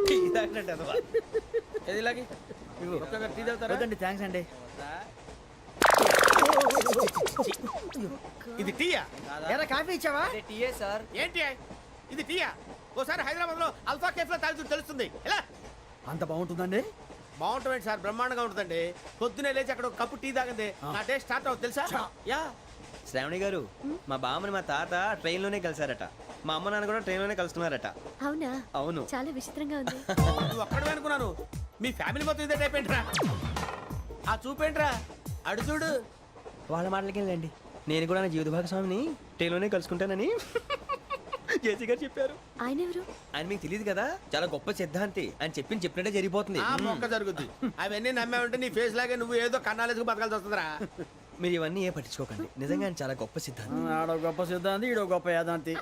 టీ తాగినట్టు అదవా. ఏది ఇలాగే ఒక్కొక్క టీ తాగుతారా? థ్యాంక్స్ అండి. ఇది టీయా? ఎరా కాఫీ ఇచ్చావా? టీయే సార్. ఏంటి ఇది టీయా? ఓసారి హైదరాబాద్ లో అల్ఫా కేఫ్ లో తాగుతూ తెలుస్తుంది. ఎలా అంత బాగుంటుందండి? బాగుంటుంది సార్, బ్రహ్మాండంగా ఉంటుందండి. పొద్దునే లేచి అక్కడ ఒక కప్పు టీ తాగింది నా డే స్టార్ట్ అవుతుంది తెలుసా? యా. శ్రావణి గారు, మా బామ్మని మా తాత ట్రైన్ లోనే కలిసారట. మా అమ్మ నాన్న కూడా ట్రైన్ లోనే కలుస్తున్నారట. అవునా? అవును. చాలా విచిత్రంగా ఉంది. నువ్వు ఒక్కడే అనుకున్నాను, మీ ఫ్యామిలీ మొత్తం ఇదే టైప్ ఏంట్రా? ఆ చూపేంట్రా, అడు చూడు. వాళ్ళ మాటలకి వెళ్ళండి. నేను కూడా నా జీవిత భాగస్వామిని ట్రైన్ లోనే కలుసుకుంటానని జేసీ గారు చెప్పారు. ఆయన ఎవరు? ఆయన మీకు తెలియదు కదా, చాలా గొప్ప సిద్ధాంతి. ఆయన చెప్పినట్టే జరిగిపోతుంది. ఆ మొక్క జరుగుద్ది. అవన్నీ నమ్మావంటే నీ ఫేస్ లాగే నువ్వు ఏదో కన్నాలేసుకు బతకాల్సి వస్తుందిరా. మీరు ఇవన్నీ ఏ పట్టించుకోకండి. నిజంగా ఆయన చాలా గొప్ప సిద్ధాంతి. ఆడో గొప్ప సిద్ధాంతి, ఈడో గొప్ప యాదాంతి.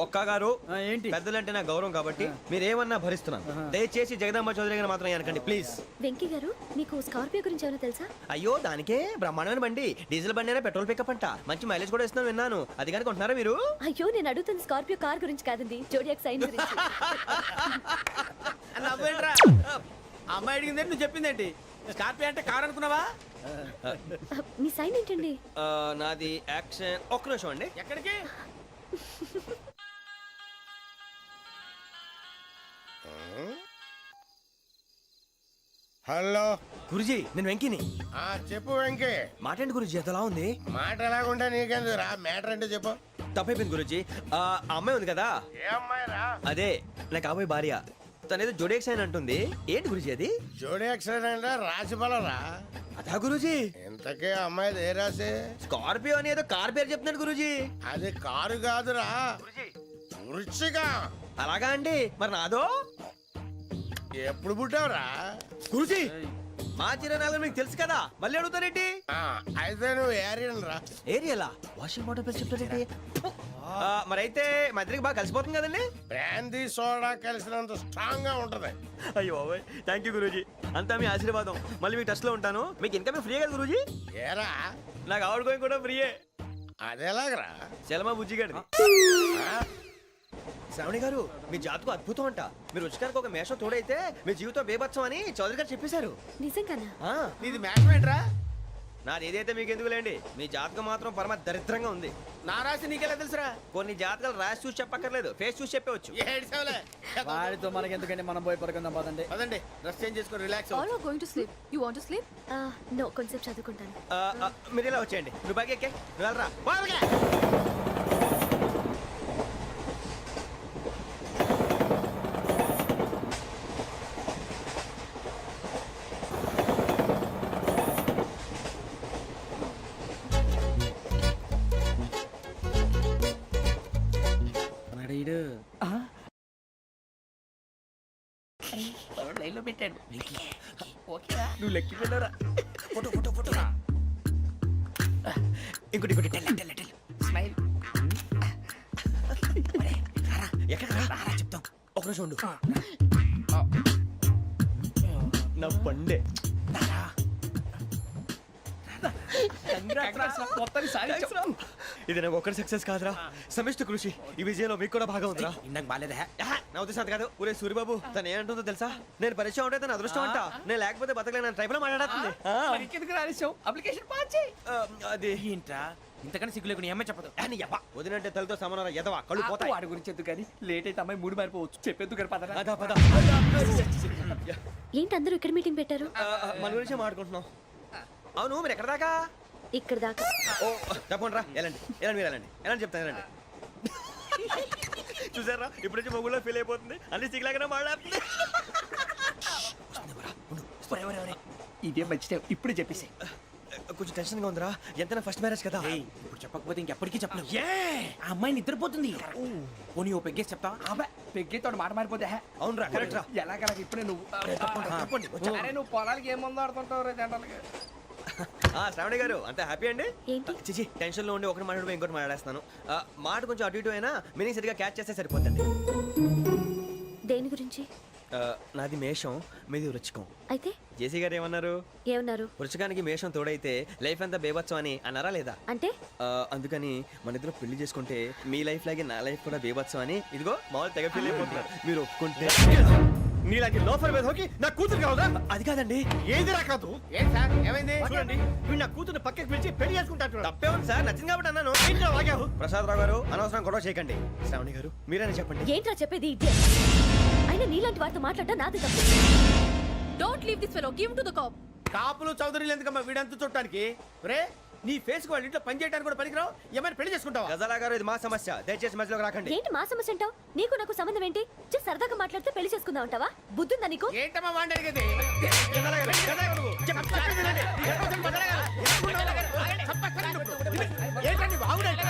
ఒక్క గారు, ఏంటి? పెద్దలంటే నా గౌరవం కాబట్టి మీరు ఏమన్నా భరిస్తున్నాను. దయచేసి జగదాంబ చౌదరి గారు మాత్రం అనకండి ప్లీజ్. వెంకీ గారు, మీకు స్కార్పియో గురించి ఏమైనా తెలుసా? అయ్యో దానికే బ్రహ్మాండమైన బండి. డీజిల్ బండి అయినా పెట్రోల్ పికప్ అంట. మంచి మైలేజ్ కూడా ఇస్తున్నాను విన్నాను. అది కానీ కొంటున్నారా మీరు? అయ్యో నేను అడుగుతున్న స్కార్పియో కార్ గురించి కాదండి, జోడియాక్ సైన్ గురించి. నవ్వేంట్రా? అమ్మాయి అడిగింది నువ్వు చెప్పిందేంటి? స్కార్పియో అంటే కార్ అనుకున్నావా? మీ సైన్ ఏంటండి? నాది యాక్షన్. ఒక్క నిమిషం అండి. ఎక్కడికి? హలో గురుజీ, నేను వెంకిని. చెప్పు వెంకీ. మాట ఏంటి గురుజీ ఎంతలా ఉంది? మాట ఎలాగుంటా నీకెందుకు రా, మ్యాటర్ అంటే చెప్పు. తప్పైపోయింది గురుజీ. ఆ అమ్మాయి ఉంది కదా, ఏ అమ్మాయి రా? అదే నా కాబోయే భార్య. తనేదో జోడేక్స్ అని అంటుంది. ఏంటి గురుజీ అది? జోడి యాక్సిడెంట్ రాసి బలరా? అదా గురుజీ. ఇంతకే అమ్మాయి ఏ రాసి? స్కార్పియో అని ఏదో కార్ పేరు చెప్తున్నాడు గురుజీ. అది కారు కాదురా, వృచ్చిక. అలాగా అండి, మరి నాదో? ఎప్పుడు పుట్టావురా? గురుజీ మా చిరనాలు మీకు తెలుసు కదా, మళ్ళీ అడుగుతారేంటి? అయితే నువ్వు ఏరియన్ రా. ఏరియలా? వాషింగ్ వాటర్ పేరు చెప్తారేంటి? మరైతే మా ఇద్దరికి బాగా కలిసిపోతుంది కదండి. బ్రాందీ సోడా కలిసినంత స్ట్రాంగ్ గా ఉంటది. అయ్యో థ్యాంక్ యూ గురూజీ, అంతా మీ ఆశీర్వాదం. మళ్ళీ మీకు టచ్ లో ఉంటాను. మీకు ఇంకా ఫ్రీ కదా గురూజీ? ఏరా నాకు ఆవిడ గోయింగ్ కూడా ఫ్రీయే. అదేలాగరా? చలమా బుజ్జి గారిది. శ్రావణి గారు, మీ జాతకు అద్భుతం అంట. మీరు రుచికారికి ఒక మేషం తోడైతే మీ జీవితం బేబత్సం అని చౌదరి గారు చెప్పేశారు. నిజంగానా? నీది మ్యాచ్ ఏంట్రా? నాది ఏదైతే మీకు ఎందుకులేండి, మీ జాతకం మాత్రం పరమ దరిద్రంగా ఉంది. నా రాసి నీకెలా తెలుసురా? కొన్ని జాతకాలు రాసి చూసి చెప్పక్కర్లేదు, ఫేస్ చూసి చెప్పవచ్చు. ఏడ్చావులే. వాడితో మనకి ఎందుకంటే మనం పోయి పడుకుందాం పదండి. పదండి, డ్రెస్ చేంజ్ చేసుకొని relax All are going to sleep. You want to sleep? No, కొంచెం చదువుకుంటాను. మీరు ఇలా వచ్చేయండి. నువ్వు బాగా ఎక్కే, నువ్వు వెళ్ళరా. బాగా లైన్ లో పెట్టాడు. ఓకేరా, నువ్వు లెక్కి వెళ్ళరా. ఇంకోటి ఇంకోటి స్మైల్. ఎక్కడ చెప్తాం. ఒక రోజు ఉండు. నా పండే ఇది నాకు ఒక్కరి సక్సెస్ కాదురా, సమిష్టి కృషి. ఈ విజయంలో మీకు కూడా భాగం ఉందిరా. ఇందాక బాలేదా? నా ఉద్దేశం కాదు. ఊరే సూర్యబాబు, తను ఏమంటుందో తెలుసా? నేను పరిచయం ఉంటే తన అదృష్టం అంట. నేను లేకపోతే బతకలేను ట్రైబ్ లో మాట్లాడుతుంది. ఎందుకు రాలేసావు? అప్లికేషన్ పాస్ చేయి. అది ఏంట్రా ఇంతకన్నా సిగ్గు లేకుండా ఏమై చెప్పదు. వదినంటే తలతో సమానం ఎదవా, కళ్ళు పోతాయి. వాడి గురించి ఎందుకు కానీ లేట్ అయితే అమ్మాయి మూడు మారిపోవచ్చు. చెప్పేందుకు గారు పద. అదా పద. ఏంటి అందరూ ఇక్కడ మీటింగ్ పెట్టారు? మన గురించే మాట్లాడుకుంటున్నాం. అవును, మీరు ఎక్కడ దాకా? ఇక్కడ దాకా. ఓ తప్పకుండా రా, వెళ్ళండి వెళ్ళండి, మీరు వెళ్ళండి వెళ్ళండి, చెప్తాను వెళ్ళండి. చూసారా, ఇప్పుడు నుంచి మొగుల్లో ఫీల్ అయిపోతుంది. అన్ని సిగ్లాగానే మాట్లాడుతుంది. ఇదే మంచి టైం, ఇప్పుడే చెప్పేసి. కొంచెం టెన్షన్ గా ఉందిరా, ఎంతైనా ఫస్ట్ మ్యారేజ్ కదా. ఇప్పుడు చెప్పకపోతే ఇంకెప్పటికీ చెప్పలేవు. ఆ అమ్మాయి నిద్రపోతుంది. పోనీ ఓ పెగ్గేసి చెప్తా. పెగ్గేతో మాట మారిపోతే అవునురా, కరెక్ట్ రా. ఎలాగలా ఇప్పుడే నువ్వు తప్పండి. అరే నువ్వు పొలాలకి ఏం ముందు ఆడుతుంటావు రే జనరల్గా. శ్రావణి గారు, అంతా హ్యాపీ అండి? ఏంటి? చిచి, టెన్షన్ లో ఉండి ఒకటి మాట్లాడిపోయి ఇంకోటి మాట్లాడేస్తాను. మాట కొంచెం అటు ఇటు అయినా మీనింగ్ సరిగా క్యాచ్ చేస్తే సరిపోతుంది. దేని గురించి? నాది మేషం, మీది వృచ్చికం. అయితే జేసీ గారు ఏమన్నారు? ఏమన్నారు? వృచ్చికానికి మేషం తోడైతే లైఫ్ అంతా బేబత్సం అని అన్నారా లేదా? అంటే అందుకని మన ఇద్దరు పెళ్లి చేసుకుంటే మీ లైఫ్ లాగే నా లైఫ్ కూడా బేబత్సం అని ఇదిగో మామూలు తెగ ఫీల్ అయిపోతున్నారు. మీరు ఒప్పుకుంటే నీలాంటి లోఫర్ మీద హోకి నా కూతురు కావదా? అది కాదండి. ఏది రాకదు. ఏం సార్ ఏమైంది? చూడండి, వీడు నా కూతురు పక్కకి పిలిచి పెళ్లి చేసుకుంటాడు. తప్పే ఉంది సార్, నచ్చింది కాబట్టి అన్నాను. ప్రసాద్ రావు గారు, అనవసరం గొడవ చేయకండి. శ్రావణి గారు, మీరైనా చెప్పండి. ఏంట్రా చెప్పేది? అయినా నీలాంటి వారితో మాట్లాడటం నాది తప్పు. Don't leave this fellow, give to the cop. కాపులు చౌదరులు ఎందుకమ్మా వీడంతా చూడటానికి? రే నీ ఫేస్ కు వాళ్ళ ఇంట్లో పని చేయడానికి కూడా పనికిరావు. ఏమైనా పెళ్లి చేసుకుంటావా? గజాలా గారు, ఇది మా సమస్య, దయచేసి మధ్యలోకి రాకండి. ఏంటి మా సమస్య అంటావు? నీకు నాకు సంబంధం ఏంటి? జస్ట్ సరదాగా మాట్లాడితే పెళ్లి చేసుకుందాం అంటావా? బుద్ధుందా నీకు? ఏంటమ్మా వాడి అడిగేది? ఏంటండి బాగుండంట?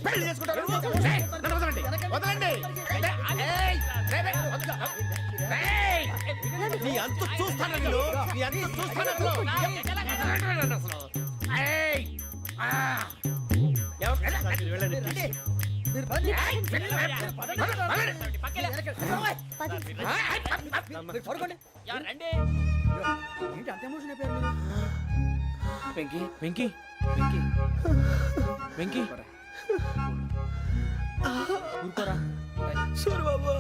పెళ్లి చేసుకుంటారు నువ్వు? నన్ను వదలండి, వదలండి. నీ అంత చూస్తాను నేను, నీ అంత చూస్తాను అసలు. వెంకీ వెంకీ వెంకీ వెంకీ ఊరుకోరా. సూర్యబాబు,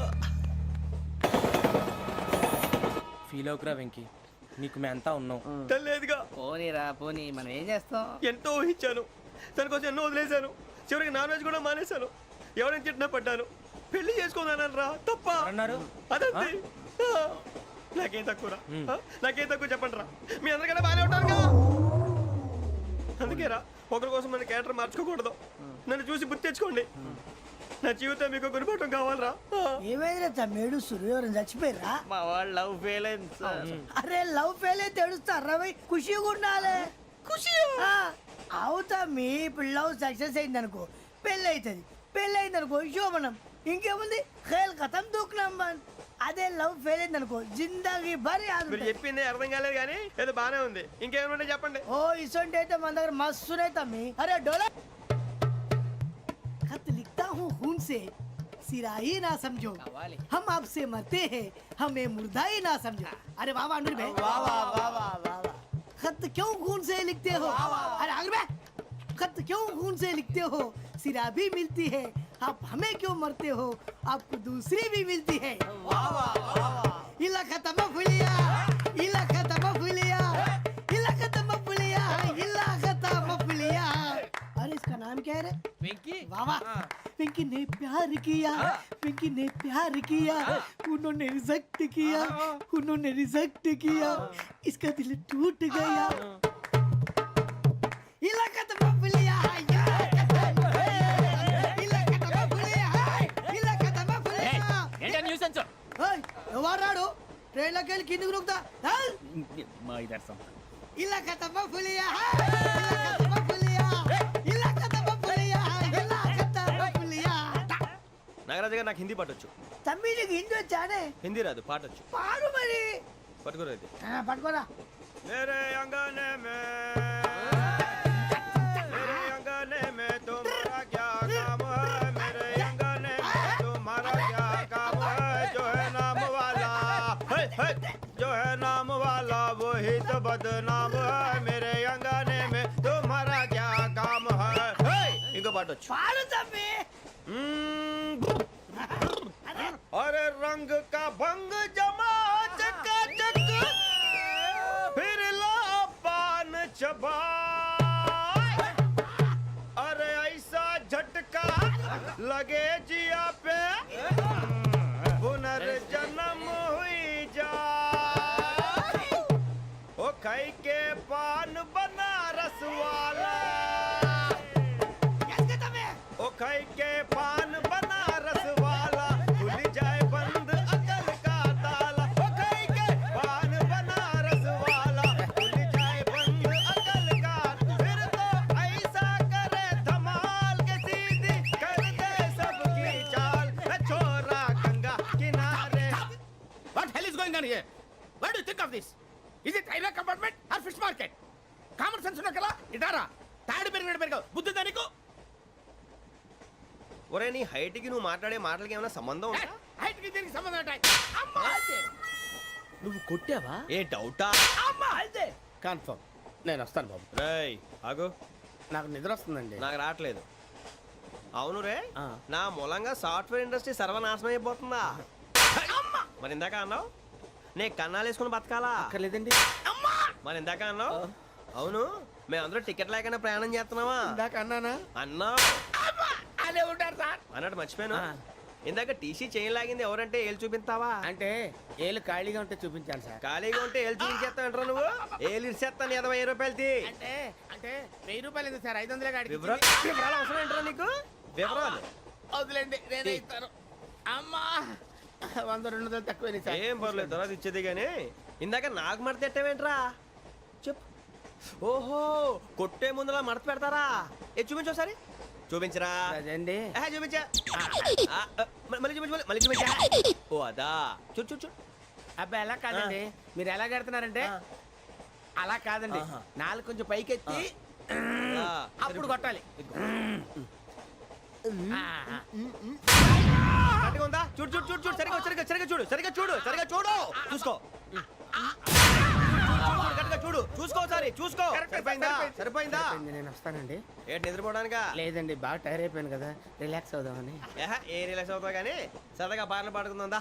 ఫీల్ అవుకురా వెంకీ, నీకు మేమంతా ఉన్నాం. తెలియదుగా. పోనీరా పోనీ, మనం ఏం చేస్తాం? ఎంతో ఊహించాను, తన కోసం ఎన్నో వదిలేశాను. చివరికి నాన్ వెజ్ కూడా మానేశాను. ఎవరైనా తిట్టినా పడ్డాను. పెళ్లి చేసుకున్నాను రా, తప్ప అన్నారు. అదంతే. నాకేం తక్కువరా? నాకేం తక్కువ చెప్పండి రా. మీ అందరికన్నా బాగానే ఉంటారు కదా. అందుకే రా, ఒకరి కోసం మన క్యారెక్టర్ మార్చుకోకూడదు. నన్ను చూసి గుర్తు తెచ్చుకోండి. నా జీవితం మీకు గురిపటం కావాలరా. ఏమైందిరా తమ్మేడు? సూర్యవరం చచ్చిపోయిరా? మా వాళ్ళు లవ్ ఫెయిల్ అయింది సార్. అరే లవ్ ఫెయిల్ అయితే ఏడుస్తారా? ఖుషిగా ఉండాలి. ఖుషి అవుతా. మీ ఇప్పుడు లవ్ సక్సెస్ అయింది అనుకో, పెళ్ళి అవుతుంది. పెళ్ళి అయింది అనుకో శోభనం. ఇంకేముంది, ఖేల్ కథం దూకునాం. అదే లవ్ ఫెయిల్ అయింది అనుకో జిందాగీ భారీ మీరు ఆదుంటది. చెప్పింది అర్థం కాలేదు కానీ ఏదో బానే ఉంది. ఇంకేమైనా చెప్పండి. ఓ ఇసొంటి అయితే మన దగ్గర మస్తునే తమ్మి. అరే డోలా खत लिखता हूँ खून से सिरा ही ना समझो हम आपसे मरते हैं हमें मुर्दा ही ना समझो. अरे वाह वाह अनुर भाई वाह वाह वाह वाह वाह. खत क्यों खून से लिखते हो? अरे अनुर भाई खत क्यों खून से लिखते हो? सिरा भी मिलती है आप हमें क्यों मरते हो? आपको दूसरी भी मिलती है. वाह वाह वाह. इला खत्म फुलिया इला खत्म फुलिया इला खत्म फुलिया इला खत्म फुलिया. अरे इसका नाम क्या है रे? వెంకీ वाह वाह. पिंकी ने प्यार किया पिंकी ने प्यार किया उन्होंने रिजेक्ट किया उन्होंने रिजेक्ट किया इसका दिल टूट गया. इलाका तो बबलिया ఏంటా న్యూసెన్స్ ఎవరాడు ట్రైన్ లోకి వెళ్ళి కిందికి నొక్కుతా. మా ఇదర్శం ఇలాకా तो बबलिया इलाका तो बबलिया इलाका तो बबलिया इलाका तो बबलिया. నాగరాజు గారు నాకు హిందీ పాటొచ్చు. తమ్మి నీకు హిందీ వచ్చానే? హిందీ రాదు, పాటొచ్చు. పాడు మరి. పట్టుకోలేదు. పట్టుకోరా. मेरे अंगने में मेरे अंगने में तुम्हारा क्या काम है? मेरे अंगने में तुम्हारा क्या काम है? जो है नाम वाला जो है नाम वाला वही तो बदनाम है. मेरे अंगने में तुम्हारा क्या काम है? इनको पाटो. పాడు తమ్మి. अरे रंग का भंग जमा चकाचक फिर ला पान चबा. अरे ऐसा झटका लगे जिया पे पुनर्जन्म हुई जा. ओ खाई के पान बनारस वाला ओ खाई के पान बनारस वाला खुल जाए बंद अकल का ताला. ओ खाई के पान बनारस वाला खुल जाए बंद अकल का. फिर तो ऐसा करे धमाल के सीधी कर दे सबकी चाल. छोरा गंगा किनारे. What hell is going on here? What do you think of this? Is it railway compartment or fish market? Common sense ఉన్న కదా ఇటారా తాడు పెరిగినట్టు పెరగవు బుద్ధి దానికి. ఒరే నీ హైట్ కి నువ్వు మాట్లాడే మాటలకి ఏమైనా సంబంధం ఉందా? హైట్ కి దీనికి సంబంధం ఉంటాయి. అమ్మా నువ్వు కొట్టావా? ఏ డౌటా? అమ్మా అయితే కన్ఫర్మ్ నేను వస్తాను బాబు. రేయ్ ఆగు. నాకు నిద్ర వస్తుందండి. నాకు రావట్లేదు. అవును రే, నా మూలంగా సాఫ్ట్వేర్ ఇండస్ట్రీ సర్వనాశనం అయిపోతుందా? మరి ఇందాక అన్నావు నే కన్నాలు వేసుకుని బతకాలా? అక్కర్లేదండి. మరి ఇందాక అన్నావు అవును మేమందరూ టికెట్ లేకుండా ప్రయాణం చేస్తున్నావా? ఇందాక అన్నానా? అన్నావు. అదే ఉంటారు సార్. అన్నట్టు మర్చిపోయాను. ఇందాక టీసీ చేయి లాగింది ఎవరంటే ఏళ్ళు చూపిస్తావా? అంటే ఏళ్ళు ఖాళీగా ఉంటే చూపించాను సార్. ఖాళీగా ఉంటే ఏళ్ళు చూపించేస్తానంటారా నువ్వు? ఏళ్ళు ఇచ్చేస్తాను 20 రూపాయలది. అంటే అంటే 1000 రూపాయలు ఎందుకు సార్? 500 గాడికి వివరాలు అవసరం ఏంటరా నీకు? వివరాలు వదిలేండి నేనే ఇస్తాను. అమ్మా 100 200 తక్కువ ఏం పర్లేదు తర్వాత ఇచ్చేది కానీ ఇందాక నాకు మడత ఎట్టవేంట్రా చెప్పు. ఓహో కొట్టే ముందులా మడత పెడతారా? ఏ చూపించు ఒకసారి. చూపించరా? అదండి చూపించా. మళ్ళీ చూపించు మళ్ళీ చూపించా. ఓ అదా చూడు చూడు చూడు. అబ్బాయి ఎలా కాదండి, మీరు ఎలా కడుతున్నారంటే అలా కాదండి. నాలుగు కొంచెం పైకెత్తి అప్పుడు కొట్టాలి. కరెక్ట్గా ఉందా? చూడు చూడు చూడు చూడు సరిగా సరిగా సరిగా చూడు సరిగా చూడు సరిగా చూడు చూసుకో. కరెక్ట్గా చూడు చూసుకో ఒకసారి చూసుకో. సరిపోయిందా? సరిపోయిందా? నేను వస్తానండి. ఏంటి నిద్రపోవడానికా? లేదండి బాగా టైర్ అయిపోయాను కదా రిలాక్స్ అవుదామని. ఏ రిలాక్స్ అవుతావు కానీ సరదాగా పాటలు పాడుకుందా?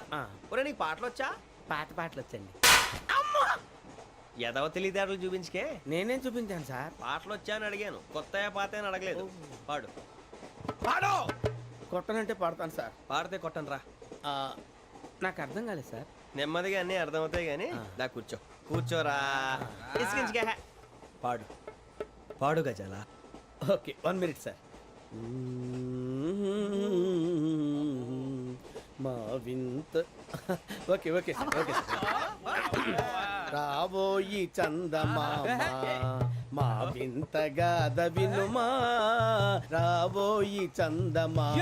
ఒరే నీకు పాటలు వచ్చా? పాత పాటలు వచ్చండి. ఎదవ తెలివితేటలు చూపించుకే. నేనేం చూపించాను సార్? పాటలు వచ్చా అని అడిగాను, కొత్త పాత అని అడగలేదు. పాడు పాడు. కొట్టనంటే పాడతాను సార్. పాడితే కొట్టను రా. నాకు అర్థం కాలేదు సార్. నెమ్మదిగా అన్నీ అర్థమవుతాయి కానీ దా కూర్చో. కూర్చోరా. ఇసుకించుకే. పాడు పాడు గజాల. Okay 1 minute sir. మా వింత okay okay sir okay sir. రాబోయి చందమామ మా వింత గాథ వినుమా. రాబోయి చందమామ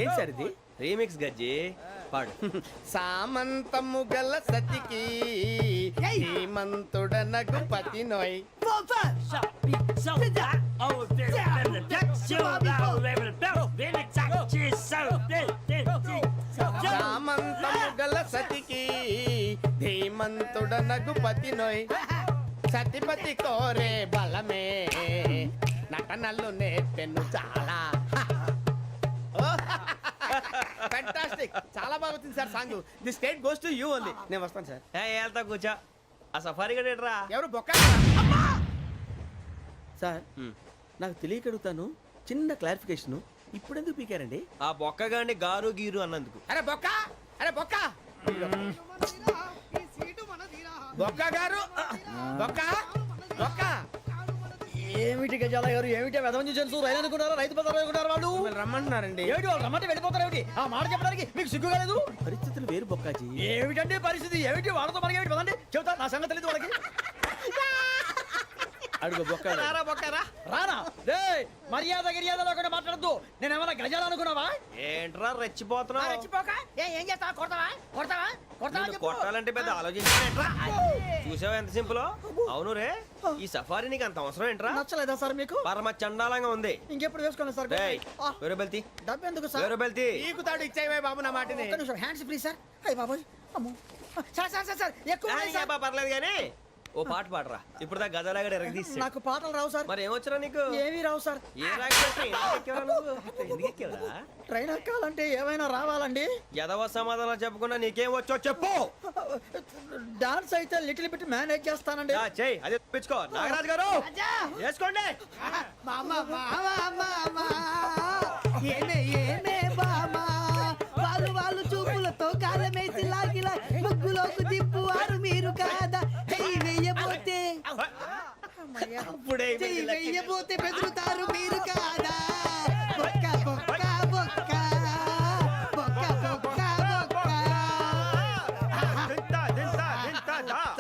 ఏంటి సార్ ఇది? రీమిక్స్ గజ్జి పాడు. సామంతము గల సతికి హేమంతుడనగు పతి నోయ్. సామంతము గల సతికి ధీమంతుడనగు పతి నోయ్. సతిపతి కోరే బలమే నటనలు నేర్పెను చాలా. ఫ్యాంటాస్టిక్, చాలా బాగా వచ్చింది sir song. The state goes to you only. నేను వస్తాను సార్. వెళ్తా కూర్చో. ఆ సఫారీ గడేట్రా. ఎవరు బొక్క సార్ నాకు తెలియక అడుగుతాను, చిన్న క్లారిఫికేషన్. ఇప్పుడు ఎందుకు పీకారండి? ఆ బొక్కగాడిని గారు గీరు అన్నందుకు. అరే బొక్క, అరే బొక్క, బొక్క గారు, బొక్క బొక్క. ఏమిటి గజాల గారు, ఏమిటి వెదవం చూసాను రైలు అనుకున్నారా, రైతు బజార్ అనుకున్నారు వాళ్ళు? మిమ్మల్ని రమ్మంటున్నారండి. ఏమిటి వాళ్ళు రమ్మంటే వెళ్ళిపోతారు ఏమిటి? ఆ మాట చెప్పడానికి మీకు సిగ్గు కాలేదు? పరిస్థితులు వేరు బొక్కాజీ. ఏమిటండి పరిస్థితి, ఏమిటి వాళ్ళతో మనకి ఏమిటి పదండి చెబుతా, నా సంగతి తెలియదు వాళ్ళకి. అడుగు బొక్క. రారా బొక్కరా. రానా రే, మర్యాద గిర్యాద లేకుండా మాట్లాడద్దు. నేను ఏమైనా గజాలు అనుకున్నావా? ఏంట్రా రెచ్చిపోతున్నావు? రెచ్చిపోక ఏం చేస్తావా? కొడతావా కొడతావా కొడతావా నిన్ను కొట్టాలంటే పెద్ద ఆలోచించానేంట్రా. చూసావా ఎంత సింపుల్. అవును రే, ఈ సఫారీ నీకు అంత అవసరం ఏంట్రా? నచ్చలేదా సార్ మీకు? పరమ చండాలంగా ఉంది. ఇంకెప్పుడు వేసుకోండి సార్. డేయ్, వేరే బెల్తి, డబ్బు ఎందుకు సార్? వేరే బెల్తి. నీకు తాడు ఇచ్చేవే బాబు నా మాటని. ఒక్క నిమిషం, హ్యాండ్స్ ఫ్రీ సార్. అయ్యి బాబోయ్, అమ్మో. సార్ సార్ సార్ సార్ ఎక్కువ ఉన్నాయి సార్. పర్లేదు కానీ ఓ పాట పాడరా. ఇప్పుడు దా గదలాగడ ఎరగ తీసి. నాకు పాటలు రావు సార్. మరి ఏమొచ్చరా నీకు? ఏమీ రావు సార్. ఏ రాకపోతే ఎందుకు ఎక్కావురా? ట్రైన్ ఎక్కాలంటే ఏమైనా రావాలండి. ఎదవ సమాధానం చెప్పకుండా నీకేం వచ్చో చెప్పు. డాన్స్ అయితే లిటిల్ బిట్ మేనేజ్ చేస్తానండి. చెయ్యి, అదే తెప్పించుకో. నాగరాజు గారు వేసుకోండి. మామా మామా మామా ఏమే ఏమే బామా, వాళ్ళు వాళ్ళు చూపులతో కాలమేసి లాగిలా ముగ్గులోకి దిప్పువారు మీరు కాదా? చెయ్యి వెయ్యబోతే అప్పుడే చెయ్యి వెయ్యబోతే బెదురుతారు మీరు కాదా? బొక్క బొక్క బొక్క బొక్క బొక్క బొక్క.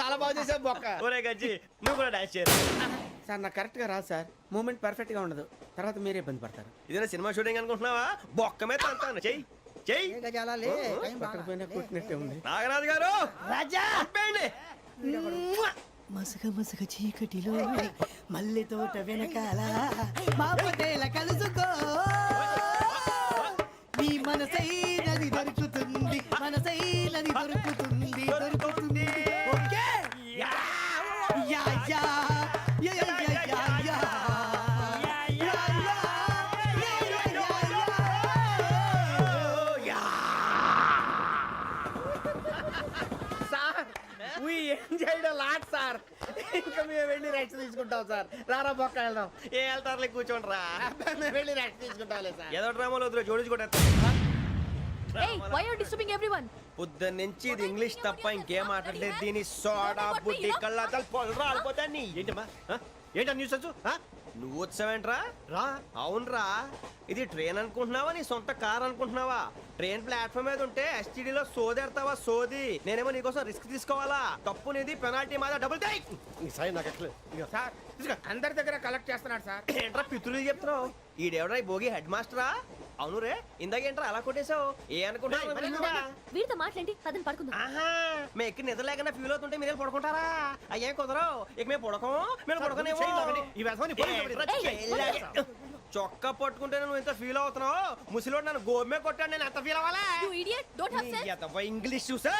చాలా బాగా చేసావు బొక్క. ఒరే గజ్జి, నువ్వు కూడా డాన్స్ చేయరు. సార్ నాకు కరెక్ట్ గా రాదు సార్. మూమెంట్ పర్ఫెక్ట్ గా ఉండదు, తర్వాత మీరే ఇబ్బంది పడతారు. ఇదేనా సినిమా షూటింగ్ అనుకుంటున్నావా? బొక్క మీద అంటాను. చెయ్యి చెయ్యి. ఏ గజాలాలే, టైం బాగా. పక్కన పోయినా కొట్టినట్టే ఉంది. నాగరాజు గారు రాజా ఆపేయండి. మసక మసక చీకటిలో మల్లె తోట వెనకాల మా పటేల కలుసుకో, నీ మనసైనది దొరుకుతుంది, మనసైనది దొరుకుతుంది దొరుకుతుంది. Okay yeah yeah yeah yeah yeah yeah yeah. Sir we enjoyed a lot sir. ఇంకా మేము వెళ్ళి రెస్ట్ తీసుకుంటాం సార్. రారా బొక్క వెళ్దాం. ఏ వెళ్తారులే, కూర్చోండి రా. మేము వెళ్ళి రెస్ట్ తీసుకుంటాంలే సార్. ఏదో డ్రామాలో వద్దు, జోడించుకుంటా. Hey, why are you disturbing everyone? పొద్దున్న నుంచి ఇది ఇంగ్లీష్ తప్ప ఇంకేం మాట్లాడలేదు. దీని సోడా బుద్ధి కళ్ళ పొలరా రాలిపోతా. నీ ఏంటమ్మా ఏంటా న్యూస్ వచ్చు? నువ్వు వచ్చావేంట్రా? రా. అవునరా, ఇది ట్రైన్ అనుకుంటున్నావా నీ సొంత కార్ అనుకుంటున్నావా? ట్రైన్ ప్లాట్ఫామ్ మీద ఉంటే ఎస్టీడీలో సోదేడతావా సోది. నేనేమో నీకోసం రిస్క్ తీసుకోవాలా? తప్పు నీది, పెనాల్టీ మాదా, డబుల్ టై. నాకు ఎట్లేదు సార్ తీసుకో. అందరి దగ్గర కలెక్ట్ చేస్తున్నాడు సార్. ఏంట్రా పితులు చెప్తున్నావు? ఈడెవడ్రా ఈ భోగి హెడ్ మాస్టరా? అవును రే, ఇందాకేంట్రా అలా కొట్టేశావు? ఏ అనుకుంటున్నా? వీరితో మాట్లాడి పదని పడుకుందాం. ఆహా, మేము ఎక్కి నిద్ర లేకుండా ఫీల్ అవుతుంటే మీరు పడుకుంటారా? అయ్యే కుదరవు. ఇక మేము పడకం, మేము పడకనేమో. చొక్కా పట్టుకుంటే నువ్వు ఎంత ఫీల్ అవుతున్నావు? ముసలివాడు నన్ను గోమే కొట్టాడు, నేను ఎంత ఫీల్ అవ్వాలా? You idiot, don't have sense. English చూసా.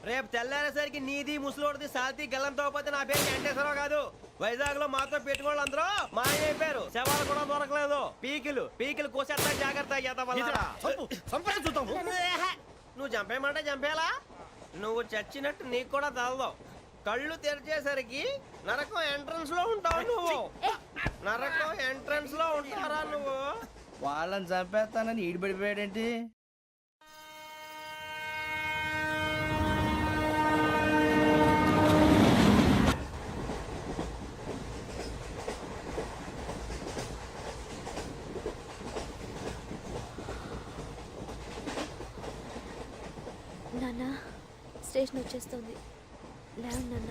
రేపు తెల్లారేసరికి నీది ముసలోడిది సాల్తీ గల్లంతో పోతే నా పేరు వెంకటేశ్వరరావు కాదు. వైజాగ్ లో మాతో పెట్టుకోళ్ళు అందరూ మాయైపోయారు. శవాలు కూడా దొరకలేదు. పీకిలు పీకిలు కోసేస్తా, జాగ్రత్త. నువ్వు చంపేయమంటే చంపేలా? నువ్వు చచ్చినట్టు నీకు కూడా తగదు. కళ్ళు తెరిచేసరికి నరకం ఎంట్రన్స్ లో ఉంటావు నువ్వు. నరకం ఎంట్రన్స్ లో ఉంటారా నువ్వు? వాళ్ళని చంపేస్తానని ఈడిపడిపోయాడేంటి? నాన్న, స్టేషన్ వచ్చేస్తుంది. లేవు నాన్న.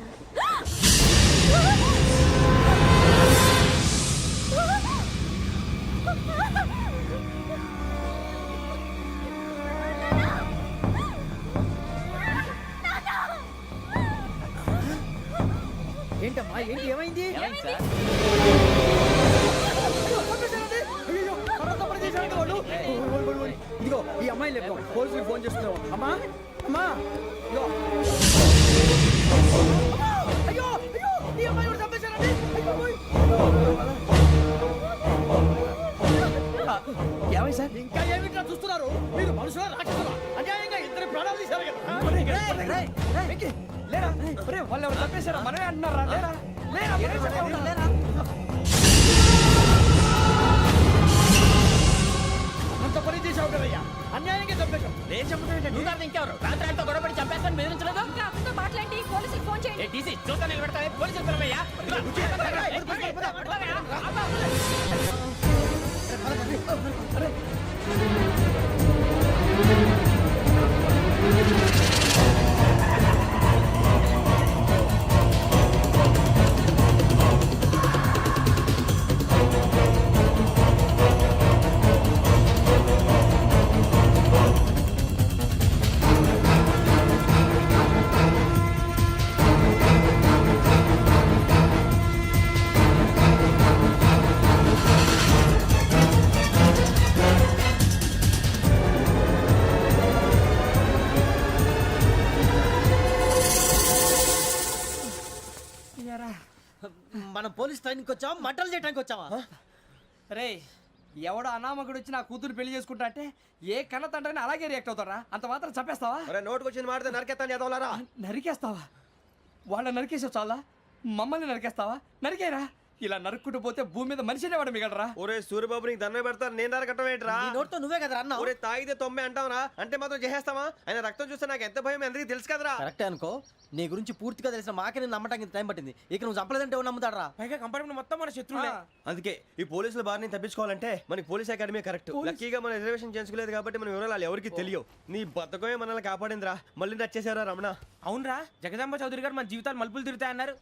ఏంటి ఏమైంది? అయ్యో, చంపేశారండి. అయ్యయ్యో, ఎవరో తప్పుడు చేశారంట వాళ్ళు. ఓయ్. ఇదిగో ఈ అమ్మాయి లేదు, పోలీసులకు ఫోన్ చేస్తున్నావు. అమ్మా అమ్మా ఇదిగో. అయ్యో అయ్యో, ఈ అమ్మాయి కూడా చంపేశారండి. అయ్యో, ఓయ్. ఏమై సార్ ఇంకా ఏమిట్లా చూస్తున్నారు? మీరు మనుషుల రాక్షసులా? అన్యాయంగా ఇద్దరు ప్రాణాలు తీశారు కదా. లేరా వాళ్ళు ఎవరు చంపేశారా? మనమే అంటున్నారా? లేరా అంత పని చేసావు కదయ్యా, అన్యాయంగా చంపేశావు. నేను చెప్పడం నువ్వు కాదు ఇంకెవరు? రాత్రి ఆయనతో గొడవపడి చంపేస్తాను బెదిరించలేదు. మాట్లాడి పోలీసులకు ఫోన్ చేయండి. టీసీ చూస్తా నిలబెడతా పోలీసులు పిలవయ్యా. మనం పోలీస్ ట్రైనింగ్ వచ్చావా, మంటలు చేయడానికి వచ్చావా? రే ఎవడో అనామకుడు వచ్చి నా కూతురు పెళ్లి చేసుకుంటా అంటే ఏ కన్న తండ్రిని అలాగే రియాక్ట్ అవుతారా? అంత మాత్రం చంపేస్తావా? నోటుకు వచ్చింది మాడితే నరికెత్తాను చదవాలరా. నరికేస్తావా? వాళ్ళ నరికేసావు చాలా, మమ్మల్ని నరికేస్తావా? నరికేరా. ఇలా నరుక్కుంటూ పోతే భూమి మీద మనిషినే వాడు మిగలరా. ఒరే సూర్యబాబు నీకు దండ పెడతాను, నేను నరకటం ఏంట్రా? నోటితో నువ్వే కదా అన్నా. ఒరే తాగితే తొమ్మే అంటావురా, అంటే మాత్రం చేసేస్తావా? ఆయన రక్తం చూస్తే నాకు ఎంత భయం అందరికీ తెలుసు కదరా. కరెక్టే అనుకో, నీ గురించి పూర్తిగా తెలిసిన మాకే నేను నమ్మటానికి టైం పట్టింది. ఇక నువ్వు చంపలేదంటే ఎవరు నమ్ముతాడరా? పైగా కంపార్ట్మెంట్ మొత్తం మన శత్రువులే. అందుకే ఈ పోలీసుల బారిని తప్పించుకోవాలంటే మనకి పోలీస్ అకాడమీ కరెక్ట్. లక్కీగా మన రిజర్వేషన్ చేసుకోలేదు కాబట్టి మన వివరాలు ఎవరికి తెలియవు. నీ బతకమే మనల్ని కాపాడిందిరా. మళ్ళీ నచ్చేసారా రమణ? అవునరా, జగదాంబ చౌదరి గారు మన జీవితాలు మలుపులు తిరుగుతాయన్నారు.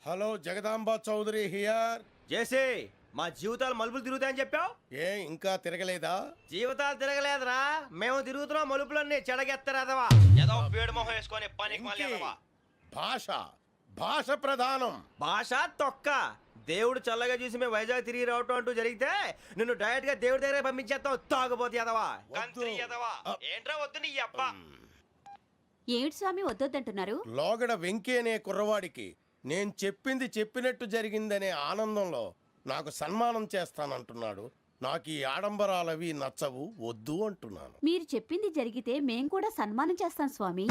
Hello Jagadamba Chaudhary here. చేసే మా జీవితాలు మలుపులు తిరుగుతాయని చెప్పావు. ఏ ఇంకా తిరగలేదా? జీవితాలు తిరగలేదురా, మేము తిరుగుతున్నాం మలుపులన్నీ. చెడగెత్తరాదవా ఏదో పేడు మొహం వేసుకొని పనికి భాష భాష ప్రధానం. భాష తొక్క. దేవుడు చల్లగా చూసి మేము వైజాగ్ తిరిగి రావటం అంటూ జరిగితే నిన్ను డైరెక్ట్ గా దేవుడి దగ్గర పంపించేస్తావు. తాగుబోతు ఎదవా, గంత్రి ఎదవా. ఏంట్రా వద్దు నీ అబ్బా. ఏమిటి స్వామి వద్దంటున్నారు? లోగడ వెంకీ అనే కుర్రవాడికి నేను చెప్పింది చెప్పినట్టు జరిగిందనే ఆనందంలో నాకు సన్మానం చేస్తానంటున్నాడు. నాకు ఈ ఆడంబరాలవి నచ్చవు, వద్దు అంటున్నాను. మీరు చెప్పింది జరిగితే మేం కూడా సన్మానం చేస్తాం స్వామి.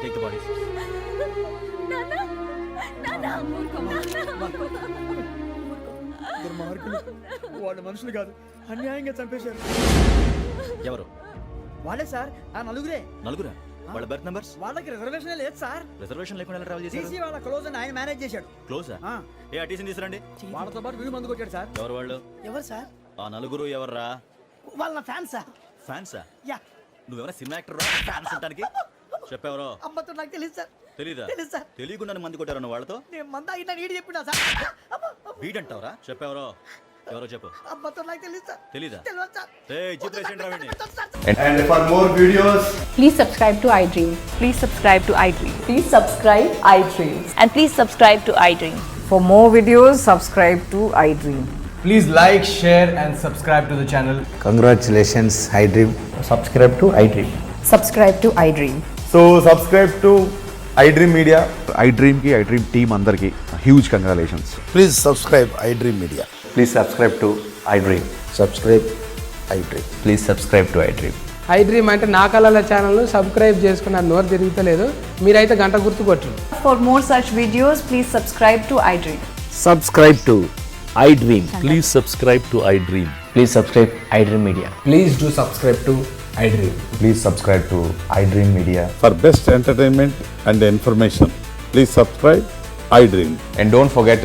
Take the bodies. దుర్మార్గులు, వాళ్ళు మనుషులు కాదు, అన్యాయంగా చంపేశారు. ఎవరు? వాళ్ళే సార్, ఆ నలుగురే. నలుగురా? వాళ్ళ బర్త్ నంబర్స్? వాళ్ళకి రిజర్వేషన్ లేదు సార్. రిజర్వేషన్ లేకుండా ఎలా ట్రావెల్ చేశారు? టీసీ వాళ్ళ క్లోజ్ అని ఆయన మేనేజ్ చేశాడు. క్లోజా? ఏ అటీసీని తీసుకురండి. వాళ్ళతో పాటు వీడు మందు కొట్టాడు సార్. ఎవరు వాళ్ళు? ఎవరు సార్? ఆ నలుగురు ఎవర్రా? వాళ్ళ ఫ్యాన్స్ సార్. ఫ్యాన్సా? యా. నువ్వేమైనా సినిమా యాక్టర్ ఫ్యాన్స్ అంటానికి? చెప్పెవరో? అమ్మతో నాకు తెలియదు సార్. తెలీదా? తెలుసు సార్. తెలియకుండా మంది కొట్టారు వాళ్ళతో? నేను మంద అయినా నీడి చెప్పినా సార్. వీడంటావరా? చెప్పెవరో? ఎవరో చెప్పు. అమ్మతో నాకు తెలియదు సార్. తెలీదా? తెలియదు sir. And for more videos, please subscribe to iDream. Please subscribe to iDream. Please subscribe iDream. And please subscribe to iDream. For more videos, subscribe to iDream. please like, share and subscribe to the channel. Congratulations, iDream. Subscribe to iDream. Subscribe to iDream. So subscribe to iDream Media. iDream ki iDream team andarki huge congratulations. Please subscribe iDream Media. Please subscribe to iDream. Subscribe iDream. Please subscribe to iDream. iDream అంటే నా కళల ఛానల్ను సబ్స్క్రైబ్ చేసుకున్న నోరు తిరుగుతలేదు. మీరైతే గంట గుర్తు కొట్టండి. For more such videos, please subscribe to iDream. Subscribe to iDream. Please subscribe to iDream. Please subscribe iDream Media. Please do subscribe to iDream. Please subscribe to iDream Media. For best entertainment and information, please subscribe iDream. And don't forget to